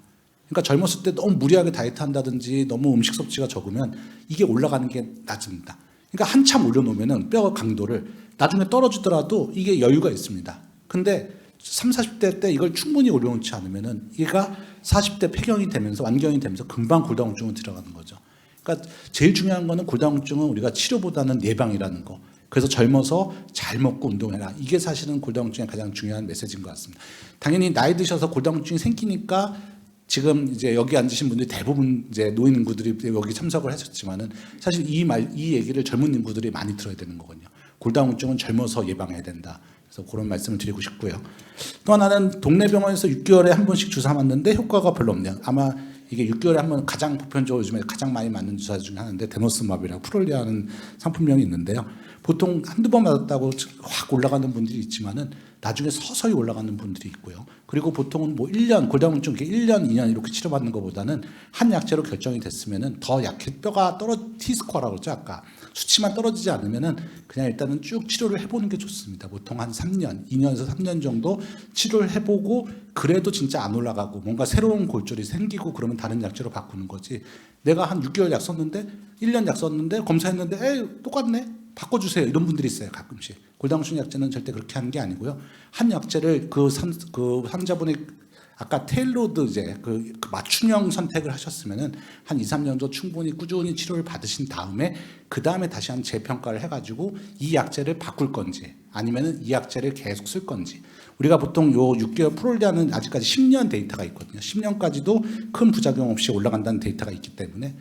그러니까 젊었을 때 너무 무리하게 다이어트 한다든지 너무 음식 섭취가 적으면 이게 올라가는 게 낮습니다. 그러니까 한참 올려놓으면은 뼈 강도를 나중에 떨어지더라도 이게 여유가 있습니다. 근데 30, 40대 때 이걸 충분히 올려놓지 않으면은 얘가 40대 폐경이 되면서 완경이 되면서 금방 골다공증으로 들어가는 거죠. 그러니까 제일 중요한 거는 골다공증은 우리가 치료보다는 예방이라는 거. 그래서 젊어서 잘 먹고 운동해라. 이게 사실은 골다공증의 가장 중요한 메시지인 것 같습니다. 당연히 나이 드셔서 골다공증이 생기니까 지금 이제 여기 앉으신 분들이 대부분 이제 노인 인구들이 여기 참석을 하셨지만은 사실 이 얘기를 젊은 인구들이 많이 들어야 되는 거거든요. 골다공증은 젊어서 예방해야 된다. 그래서 그런 말씀을 드리고 싶고요. 또 하나는 동네 병원에서 6개월에 한 번씩 주사 맞는데 효과가 별로 없네요. 아마 이게 6개월에 한 번 가장 보편적으로 요즘에 가장 많이 맞는 주사 중에 하나인데 데노스마비라고 프롤리아는 상품명이 있는데요. 보통 한두 번 맞았다고 확 올라가는 분들이 있지만은 나중에 서서히 올라가는 분들이 있고요. 그리고 보통은 뭐 1년 골다공증 이렇게 1년, 2년 이렇게 치료받는 것보다는 한 약제로 결정이 됐으면은 더 약해 뼈가 T스코어라고 그러죠. 아까 수치만 떨어지지 않으면은 그냥 일단은 쭉 치료를 해보는 게 좋습니다. 보통 한 3년, 2년에서 3년 정도 치료를 해보고 그래도 진짜 안 올라가고 뭔가 새로운 골절이 생기고 그러면 다른 약제로 바꾸는 거지. 내가 한 6개월 약 썼는데 1년 약 썼는데 검사했는데 에이 똑같네. 바꿔주세요. 이런 분들이 있어요. 가끔씩. 골다공증 약제는 절대 그렇게 하는 게 아니고요. 한 약제를 그 환자분이 아까 테일로드 이제 그 맞춤형 선택을 하셨으면은 한 2, 3년 정도 충분히 꾸준히 치료를 받으신 다음에 그 다음에 다시 한 재평가를 해가지고 이 약제를 바꿀 건지 아니면은 이 약제를 계속 쓸 건지. 우리가 보통 요 6개월 프롤리아는 아직까지 10년 데이터가 있거든요. 10년까지도 큰 부작용 없이 올라간다는 데이터가 있기 때문에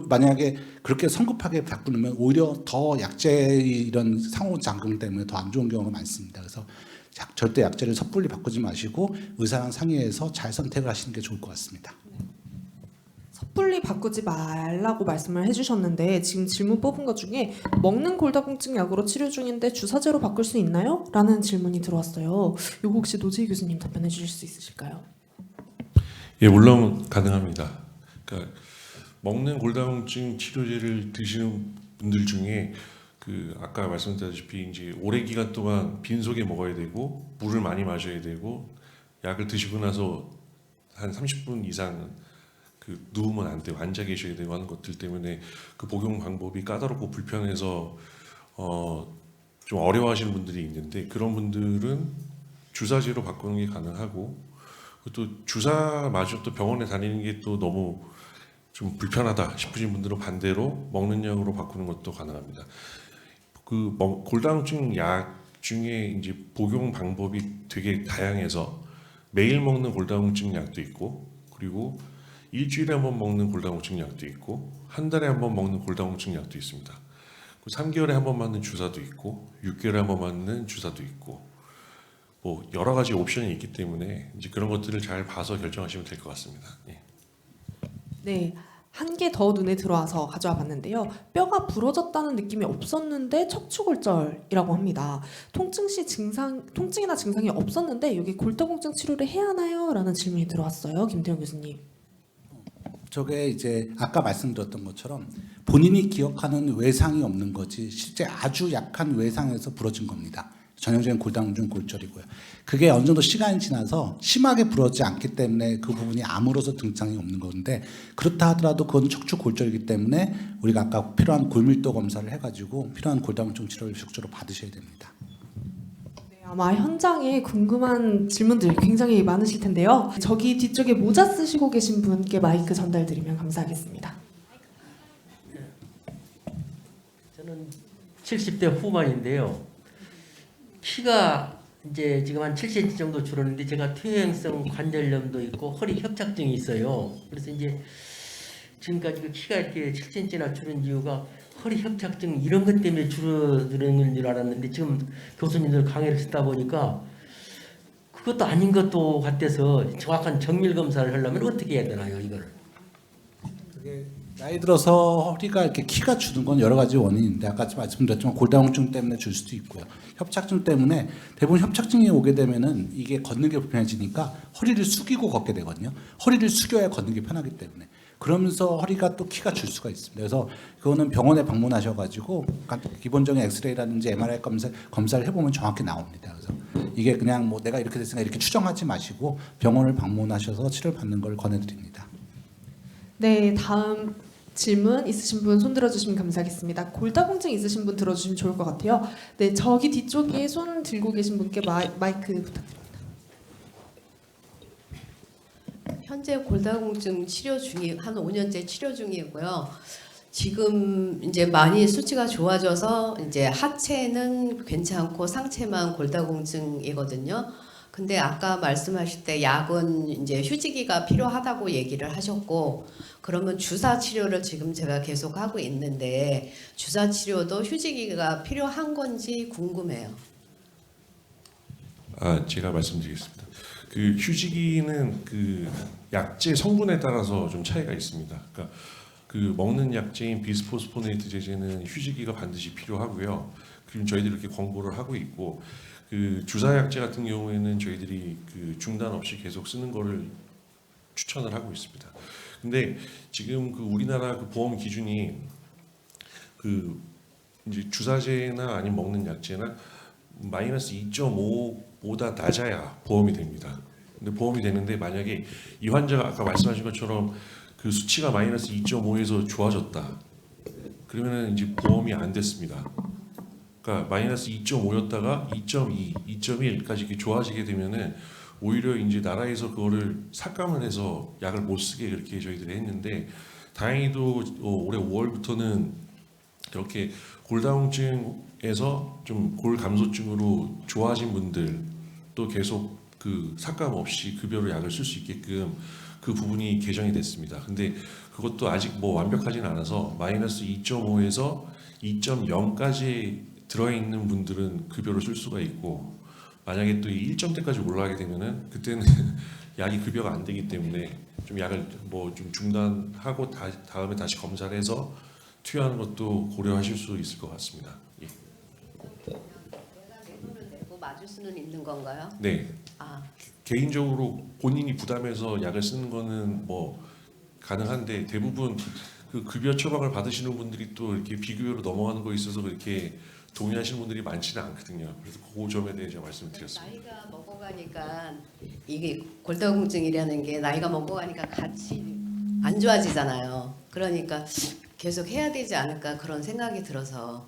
만약에 그렇게 성급하게 바꾸면 오히려 더 약제의 이런 상호작용 때문에 더 안 좋은 경우가 많습니다. 그래서 절대 약제를 섣불리 바꾸지 마시고 의사랑 상의해서 잘 선택을 하시는 게 좋을 것 같습니다. 섣불리 바꾸지 말라고 말씀을 해주셨는데 지금 질문 뽑은 것 중에 먹는 골다공증 약으로 치료 중인데 주사제로 바꿀 수 있나요? 라는 질문이 들어왔어요. 이거 혹시 노재희 교수님 답변해 주실 수 있으실까요? 예, 물론 가능합니다. 그러니까 먹는 골다공증 치료제를 드시는 분들 중에 그 아까 말씀드렸다시피 이제 오래 기간 동안 빈속에 먹어야 되고 물을 많이 마셔야 되고 약을 드시고 나서 한 30분 이상 그 누우면 안 되고 앉아 계셔야 되고 하는 것들 때문에 그 복용 방법이 까다롭고 불편해서 좀 어려워하시는 분들이 있는데 그런 분들은 주사제로 바꾸는 게 가능하고 또 주사 맞으러 또 병원에 다니는 게 또 너무 좀 불편하다 싶으신 분들은 반대로 먹는 약으로 바꾸는 것도 가능합니다. 그 골다공증 약 중에 이제 복용 방법이 되게 다양해서 매일 먹는 골다공증 약도 있고 그리고 일주일에 한 번 먹는 골다공증 약도 있고 한 달에 한 번 먹는 골다공증 약도 있습니다. 3개월에 한 번 맞는 주사도 있고 6개월에 한 번 맞는 주사도 있고 뭐 여러 가지 옵션이 있기 때문에 이제 그런 것들을 잘 봐서 결정하시면 될 것 같습니다. 예. 네. 한 개 더 눈에 들어와서 가져와 봤는데요. 뼈가 부러졌다는 느낌이 없었는데 척추골절이라고 합니다. 통증이나 증상이 없었는데 여기 골다공증 치료를 해야 하나요? 라는 질문이 들어왔어요. 김태형 교수님. 저게 이제 아까 말씀드렸던 것처럼 본인이 기억하는 외상이 없는 거지 실제 아주 약한 외상에서 부러진 겁니다. 전형적인 골다공증 골절이고요. 그게 어느 정도 시간이 지나서 심하게 부러지지 않기 때문에 그 부분이 아물어서 증상이 없는 건데 그렇다 하더라도 그건 척추 골절이기 때문에 우리가 아까 필요한 골밀도 검사를 해가지고 필요한 골다공증 치료를 적극적으로 받으셔야 됩니다. 네, 아마 현장에 궁금한 질문들 굉장히 많으실 텐데요. 저기 뒤쪽에 모자 쓰시고 계신 분께 마이크 전달드리면 감사하겠습니다. 저는 70대 후반인데요. 키가 이제 지금 한 7cm 정도 줄었는데 제가 퇴행성 관절염도 있고 허리 협착증이 있어요. 그래서 이제 지금까지 그 키가 이렇게 7cm나 줄은 이유가 허리 협착증 이런 것 때문에 줄어드는 줄 알았는데 지금 교수님들 강의를 듣다 보니까 그것도 아닌 것도 같아서 정확한 정밀 검사를 하려면 어떻게 해야 되나요, 이거를? 나이 들어서 허리가 이렇게 키가 주는 건 여러 가지 원인인데 아까 말씀드렸지만 골다공증 때문에 줄 수도 있고요. 협착증 때문에 대부분 협착증이 오게 되면은 이게 걷는 게 불편해지니까 허리를 숙이고 걷게 되거든요. 허리를 숙여야 걷는 게 편하기 때문에. 그러면서 허리가 또 키가 줄 수가 있습니다. 그래서 그거는 병원에 방문하셔가지고 기본적인 엑스레이라든지 MRI 검사를 해보면 정확히 나옵니다. 그래서 이게 그냥 뭐 내가 이렇게 됐으니까 이렇게 추정하지 마시고 병원을 방문하셔서 치료를 받는 걸 권해드립니다. 네, 다음 질문 있으신 분 손 들어주시면 감사하겠습니다. 골다공증 있으신 분 들어주시면 좋을 것 같아요. 네, 저기 뒤쪽에 손 들고 계신 분께 마이크 부탁드립니다. 현재 골다공증 치료 중이 한 5년째 치료 중이고요. 지금 이제 많이 수치가 좋아져서 이제 하체는 괜찮고 상체만 골다공증이거든요. 근데 아까 말씀하실 때 약은 이제 휴지기가 필요하다고 얘기를 하셨고, 그러면 주사 치료를 지금 제가 계속 하고 있는데 주사 치료도 휴지기가 필요한 건지 궁금해요. 제가 말씀드리겠습니다. 그 휴지기는 그 약제 성분에 따라서 좀 차이가 있습니다. 그러니까 그 먹는 약제인 비스포스포네이트 제제는 휴지기가 반드시 필요하고요. 그리고 저희들이 이렇게 권고를 하고 있고, 그 주사 약제 같은 경우에는 저희들이 그 중단 없이 계속 쓰는 거를 추천을 하고 있습니다. 근데 지금 그 우리나라 그 보험 기준이 그 이제 주사제나 아니면 먹는 약제나 마이너스 2.5보다 낮아야 보험이 됩니다. 근데 보험이 되는데 만약에 이 환자가 아까 말씀하신 것처럼 그 수치가 마이너스 2.5에서 좋아졌다. 그러면은 이제 보험이 안 됐습니다. 그러니까 마이너스 2.5였다가 2.2, 2.1까지 이렇게 좋아지게 되면은 오히려 이제 나라에서 그거를 삭감을 해서 약을 못 쓰게 그렇게 저희들이 했는데, 다행히도 올해 5월부터는 그렇게 골다공증에서 좀 골감소증으로 좋아진 분들 또 계속 그 삭감 없이 급여로 약을 쓸 수 있게끔 그 부분이 개정이 됐습니다. 근데 그것도 아직 뭐 완벽하진 않아서 마이너스 2.5에서 2.0까지 들어있는 분들은 급여로 쓸 수가 있고, 만약에 또 1점대까지 올라가게 되면은 그때는 약이 급여가 안 되기 때문에 좀 약을 뭐 좀 중단하고 다음에 다시 검사를 해서 투여하는 것도 고려하실 수 있을 것 같습니다. 예. 내가 내 돈을 내고 맞을 수는 있는 건가요? 네. 아, 개인적으로 본인이 부담해서 약을 쓰는 거는 뭐 가능한데, 대부분 그 급여 처방을 받으시는 분들이 또 이렇게 비급여로 넘어가는 거에 있어서 그렇게 동의하시는 분들이 많지는 않거든요. 그래서 그 점에 대해 제가 말씀드렸습니다. 나이가 먹어가니까 이게 골다공증이라는 게 나이가 먹어가니까 같이 안 좋아지잖아요. 그러니까 계속 해야 되지 않을까 그런 생각이 들어서.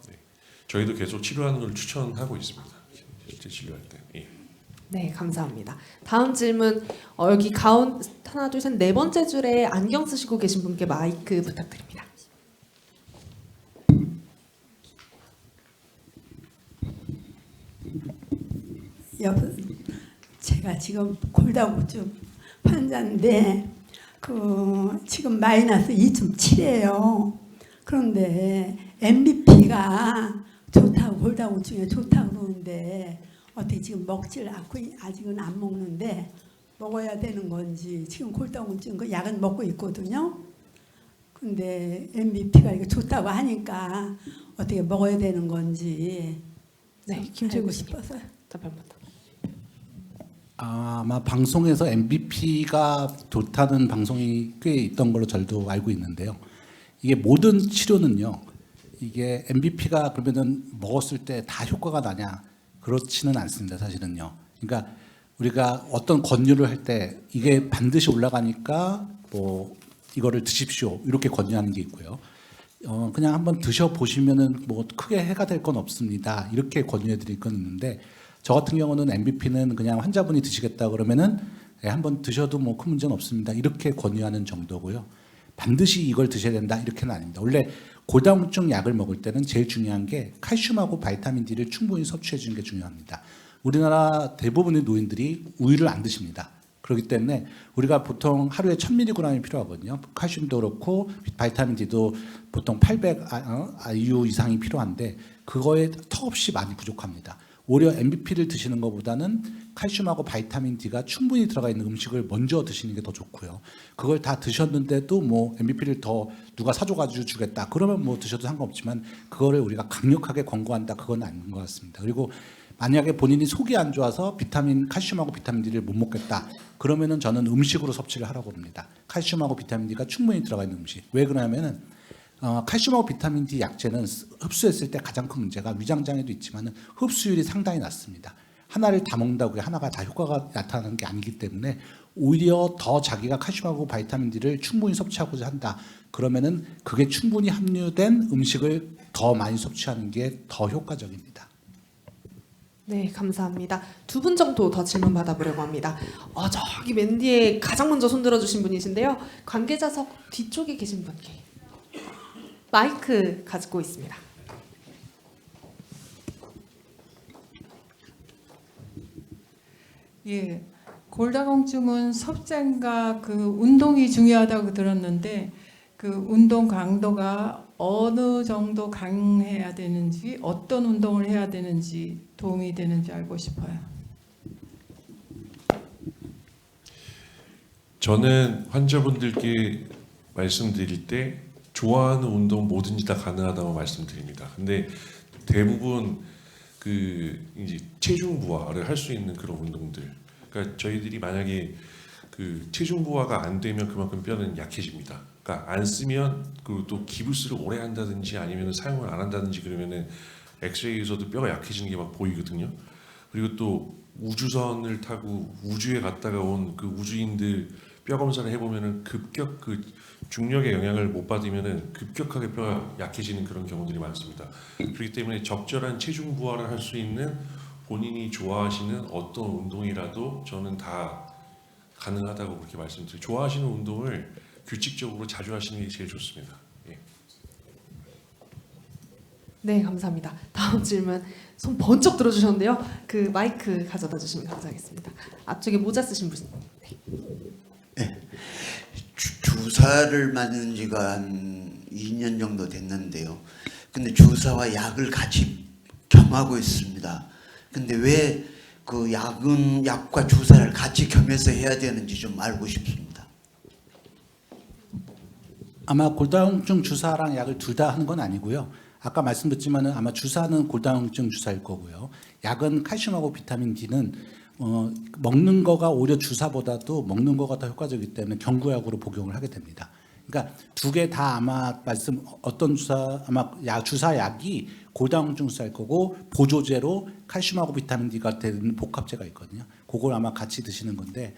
저희도 계속 치료하는 걸 추천하고 있습니다. 실제 치료할 때. 예. 네, 감사합니다. 다음 질문 여기 하나, 둘, 셋, 네 번째 줄에 안경 쓰시고 계신 분께 마이크 부탁드립니다. 제가 지금 골다공증 환자인데 지금 마이너스 2.7이에요. 그런데 MBP가 좋다고, 골다공증에 좋다고 그러는데 어떻게 지금 먹질 않고 아직은 안 먹는데 먹어야 되는 건지, 지금 골다공증 그 약은 먹고 있거든요. 근데 MBP가 이게 좋다고 하니까 어떻게 먹어야 되는 건지 네, 알고 김철구 싶어서요. 답변 부탁. 아마 방송에서 MBP가 좋다는 방송이 꽤 있던 걸로 저도 알고 있는데요. 이게 모든 치료는요, 이게 MBP가 그러면은 먹었을 때 다 효과가 나냐? 그렇지는 않습니다, 사실은요. 그러니까 우리가 어떤 권유를 할 때 이게 반드시 올라가니까 뭐 이거를 드십시오 이렇게 권유하는 게 있고요. 그냥 한번 드셔 보시면은 뭐 크게 해가 될 건 없습니다 이렇게 권유해 드릴 건 있는데, 저 같은 경우는 MBP는 그냥 환자분이 드시겠다 그러면은 한번 드셔도 뭐 큰 문제는 없습니다 이렇게 권유하는 정도고요. 반드시 이걸 드셔야 된다 이렇게는 아닙니다. 원래 골다공증 약을 먹을 때는 제일 중요한 게 칼슘하고 바이타민 D를 충분히 섭취해 주는 게 중요합니다. 우리나라 대부분의 노인들이 우유를 안 드십니다. 그렇기 때문에 우리가 보통 하루에 1000mg이 필요하거든요. 칼슘도 그렇고 바이타민 D도 보통 800 IU 이상이 필요한데 그거에 턱없이 많이 부족합니다. 오히려 MBP를 드시는 것보다는 칼슘하고 바이타민 D가 충분히 들어가 있는 음식을 먼저 드시는 게 더 좋고요. 그걸 다 드셨는데도 뭐 MBP를 더 누가 사줘가지고 주겠다 그러면 뭐 드셔도 상관없지만, 그거를 우리가 강력하게 권고한다 그건 아닌 것 같습니다. 그리고 만약에 본인이 속이 안 좋아서 칼슘하고 비타민 D를 못 먹겠다. 그러면은 저는 음식으로 섭취를 하라고 합니다. 칼슘하고 비타민 D가 충분히 들어가 있는 음식. 왜 그러냐면은 칼슘하고 비타민 D 약제는 흡수했을 때 가장 큰 문제가 위장장애도 있지만은 흡수율이 상당히 낮습니다. 하나를 다 먹는다고 그게 하나가 다 효과가 나타나는 게 아니기 때문에 오히려 더 자기가 칼슘하고 비타민 D를 충분히 섭취하고자 한다. 그러면은 그게 충분히 함유된 음식을 더 많이 섭취하는 게 더 효과적입니다. 네, 감사합니다. 두 분 정도 더 질문 받아보려고 합니다. 저기 맨 뒤에 가장 먼저 손 들어주신 분이신데요. 관계자석 뒤쪽에 계신 분께 마이크 가지고 있습니다. 예, 골다공증은 섭장과 그 운동이 중요하다고 들었는데 그 운동 강도가 어느 정도 강해야 되는지 어떤 운동을 해야 되는지 도움이 되는지 알고 싶어요. 저는 환자분들께 말씀드릴 때 좋아하는 운동 뭐든지 다 가능하다고 말씀드립니다. 근데 대부분 그 이제 체중 부하를 할 수 있는 그런 운동들. 그러니까 저희들이 만약에 그 체중 부하가 안 되면 그만큼 뼈는 약해집니다. 그러니까 안 쓰면 그리고 또 기부스를 오래 한다든지 아니면 사용을 안 한다든지 그러면은 엑스레이에서도 뼈가 약해지는 게 막 보이거든요. 그리고 또 우주선을 타고 우주에 갔다가 온 그 우주인들 뼈 검사를 해보면은 급격 그 중력의 영향을 못 받으면은 급격하게 뼈가 약해지는 그런 경우들이 많습니다. 그렇기 때문에 적절한 체중 부하를 할 수 있는 본인이 좋아하시는 어떤 운동이라도 저는 다 가능하다고 그렇게 말씀드려요. 좋아하시는 운동을 규칙적으로 자주 하시는 게 제일 좋습니다. 예. 네, 감사합니다. 다음 질문 손 번쩍 들어주셨는데요. 그 마이크 가져다 주시면 감사하겠습니다. 앞쪽에 모자 쓰신 분. 네. 주사를 맞은 지가 한 2년 정도 됐는데요. 근데 주사와 약을 같이 겸하고 있습니다. 근데 왜 그 약과 주사를 같이 겸해서 해야 되는지 좀 알고 싶습니다. 아마 골다공증 주사랑 약을 둘 다 하는 건 아니고요. 아까 말씀드렸지만은 아마 주사는 골다공증 주사일 거고요. 약은 칼슘하고 비타민 D는 먹는 거가 오히려 주사보다도 먹는 거가 더 효과적이기 때문에 경구약으로 복용을 하게 됩니다. 그러니까 두 개 다 아마 어떤 주사 아마 주사약이 골다공증 주사일 거고 보조제로 칼슘하고 비타민 D가 되는 복합제가 있거든요. 그걸 아마 같이 드시는 건데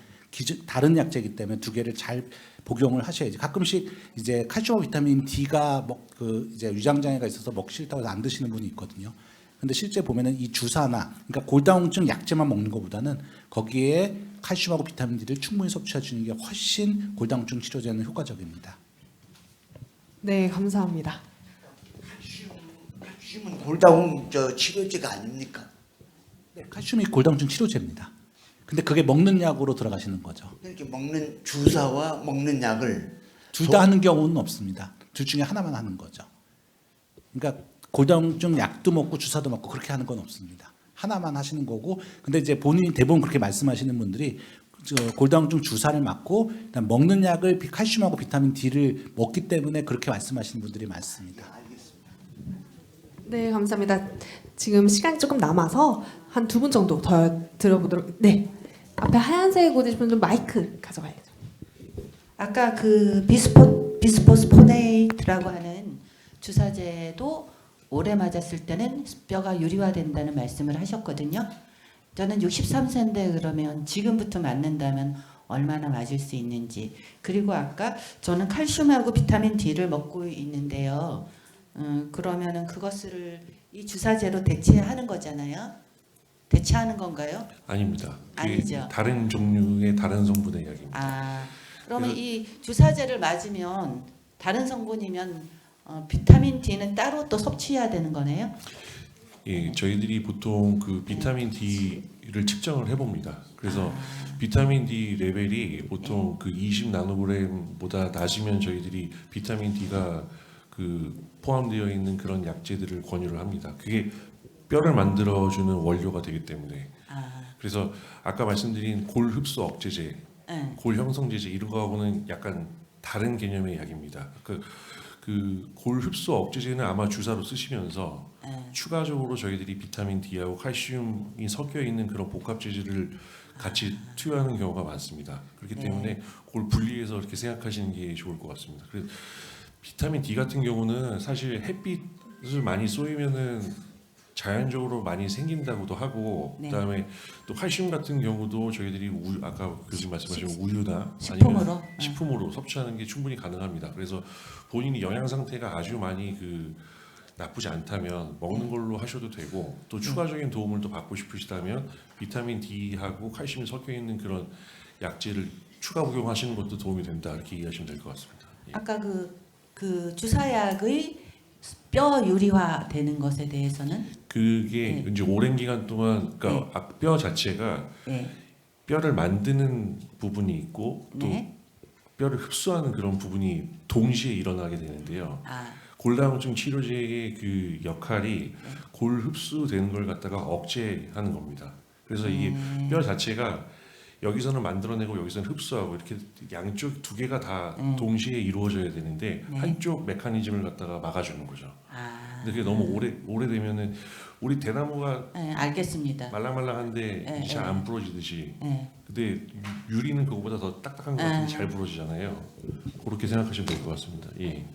다른 약제이기 때문에 두 개를 잘 복용을 하셔야지. 가끔씩 이제 칼슘하고 비타민 D가 이제 위장 장애가 있어서 먹기 싫다고 해서 안 드시는 분이 있거든요. 근데 실제 보면은 이 주사나 그러니까 골다공증 약제만 먹는 것보다는 거기에 칼슘하고 비타민 D를 충분히 섭취해 주는 게 훨씬 골다공증 치료제는 효과적입니다. 네, 감사합니다. 칼슘은 골다공증 치료제가 아닙니까? 네, 칼슘이 골다공증 치료제입니다. 근데 그게 먹는 약으로 들어가시는 거죠. 이렇게 먹는 주사와 먹는 약을 둘 다 하는 경우는 없습니다. 둘 중에 하나만 하는 거죠. 그러니까 골다공증 약도 먹고 주사도 먹고 그렇게 하는 건 없습니다. 하나만 하시는 거고, 근데 이제 본인이 대부분 그렇게 말씀하시는 분들이 골다공증 주사를 맞고 그다음 먹는 약을 칼슘하고 비타민 D를 먹기 때문에 그렇게 말씀하시는 분들이 많습니다. 네, 감사합니다. 지금 시간이 조금 남아서 한 두 분 정도 더 들어보도록. 네, 앞에 하얀색 옷 입으신 분 마이크 가져가야죠. 아까 그 비스포스포네이트라고 하는 주사제도 오래 맞았을 때는 뼈가 유리화된다는 말씀을 하셨거든요. 저는 63세인데 그러면 지금부터 맞는다면 얼마나 맞을 수 있는지. 그리고 아까 저는 칼슘하고 비타민 D를 먹고 있는데요. 그러면은 그것을 이 주사제로 대체하는 거잖아요. 대체하는 건가요? 아닙니다. 그게 아니죠. 다른 종류의 다른 성분의 약입니다. 그러면 이 주사제를 맞으면 다른 성분이면 비타민 D는 따로 또 섭취해야 되는 거네요? 예, 저희들이 보통 그 비타민 D를 측정을 해봅니다. 그래서 비타민 D 레벨이 보통 그 20 나노그램보다 낮으면 저희들이 비타민 D가 그 포함되어 있는 그런 약제들을 권유를 합니다. 그게 뼈를 만들어주는 원료가 되기 때문에. 그래서 아까 말씀드린 골 흡수 억제제, 골 형성제제 이런 거하고는 약간 다른 개념의 약입니다. 그 그 골 흡수 억제제는 아마 주사로 쓰시면서 네. 추가적으로 저희들이 비타민 D하고 칼슘이 섞여 있는 그런 복합 제제를 같이 투여하는 경우가 많습니다. 그렇기 네. 때문에 그걸 분리해서 이렇게 생각하시는 게 좋을 것 같습니다. 그래서 비타민 D 같은 경우는 사실 햇빛을 많이 쏘이면은 자연적으로 많이 생긴다고도 하고 네. 그다음에 또 칼슘 같은 경우도 저희들이 아까 교수님 말씀하신 우유나 식품으로? 아니면 식품으로 섭취하는 게 충분히 가능합니다. 그래서 본인이 영양 상태가 아주 많이 그 나쁘지 않다면 먹는 걸로 하셔도 되고 또 추가적인 도움을 또 받고 싶으시다면 비타민 D하고 칼슘이 섞여 있는 그런 약제를 추가 복용하시는 것도 도움이 된다 이렇게 이해하시면 될 것 같습니다. 예. 아까 그 주사약의 뼈 유리화 되는 것에 대해서는 그게 네. 이제 오랜 기간 동안 그러니까 뼈 자체가 네. 뼈를 만드는 부분이 있고 또 네. 뼈를 흡수하는 그런 부분이 동시에 일어나게 되는데요. 아, 골다공증 치료제의 그 역할이 골 흡수되는 걸 갖다가 억제하는 겁니다. 그래서 이게 뼈 자체가 여기서는 만들어내고 여기서는 흡수하고 이렇게 양쪽 두 개가 다 동시에 이루어져야 되는데 네. 한쪽 메커니즘을 갖다가 막아주는 거죠. 아. 근데 그게 너무 오래되면은 우리 대나무가 네, 알겠습니다. 말랑말랑한데 네, 잘 네. 안 부러지듯이 네. 근데 유리는 그거보다 더 딱딱한 것 같은데 네. 잘 부러지잖아요. 그렇게 생각하시면 될 것 같습니다. 예.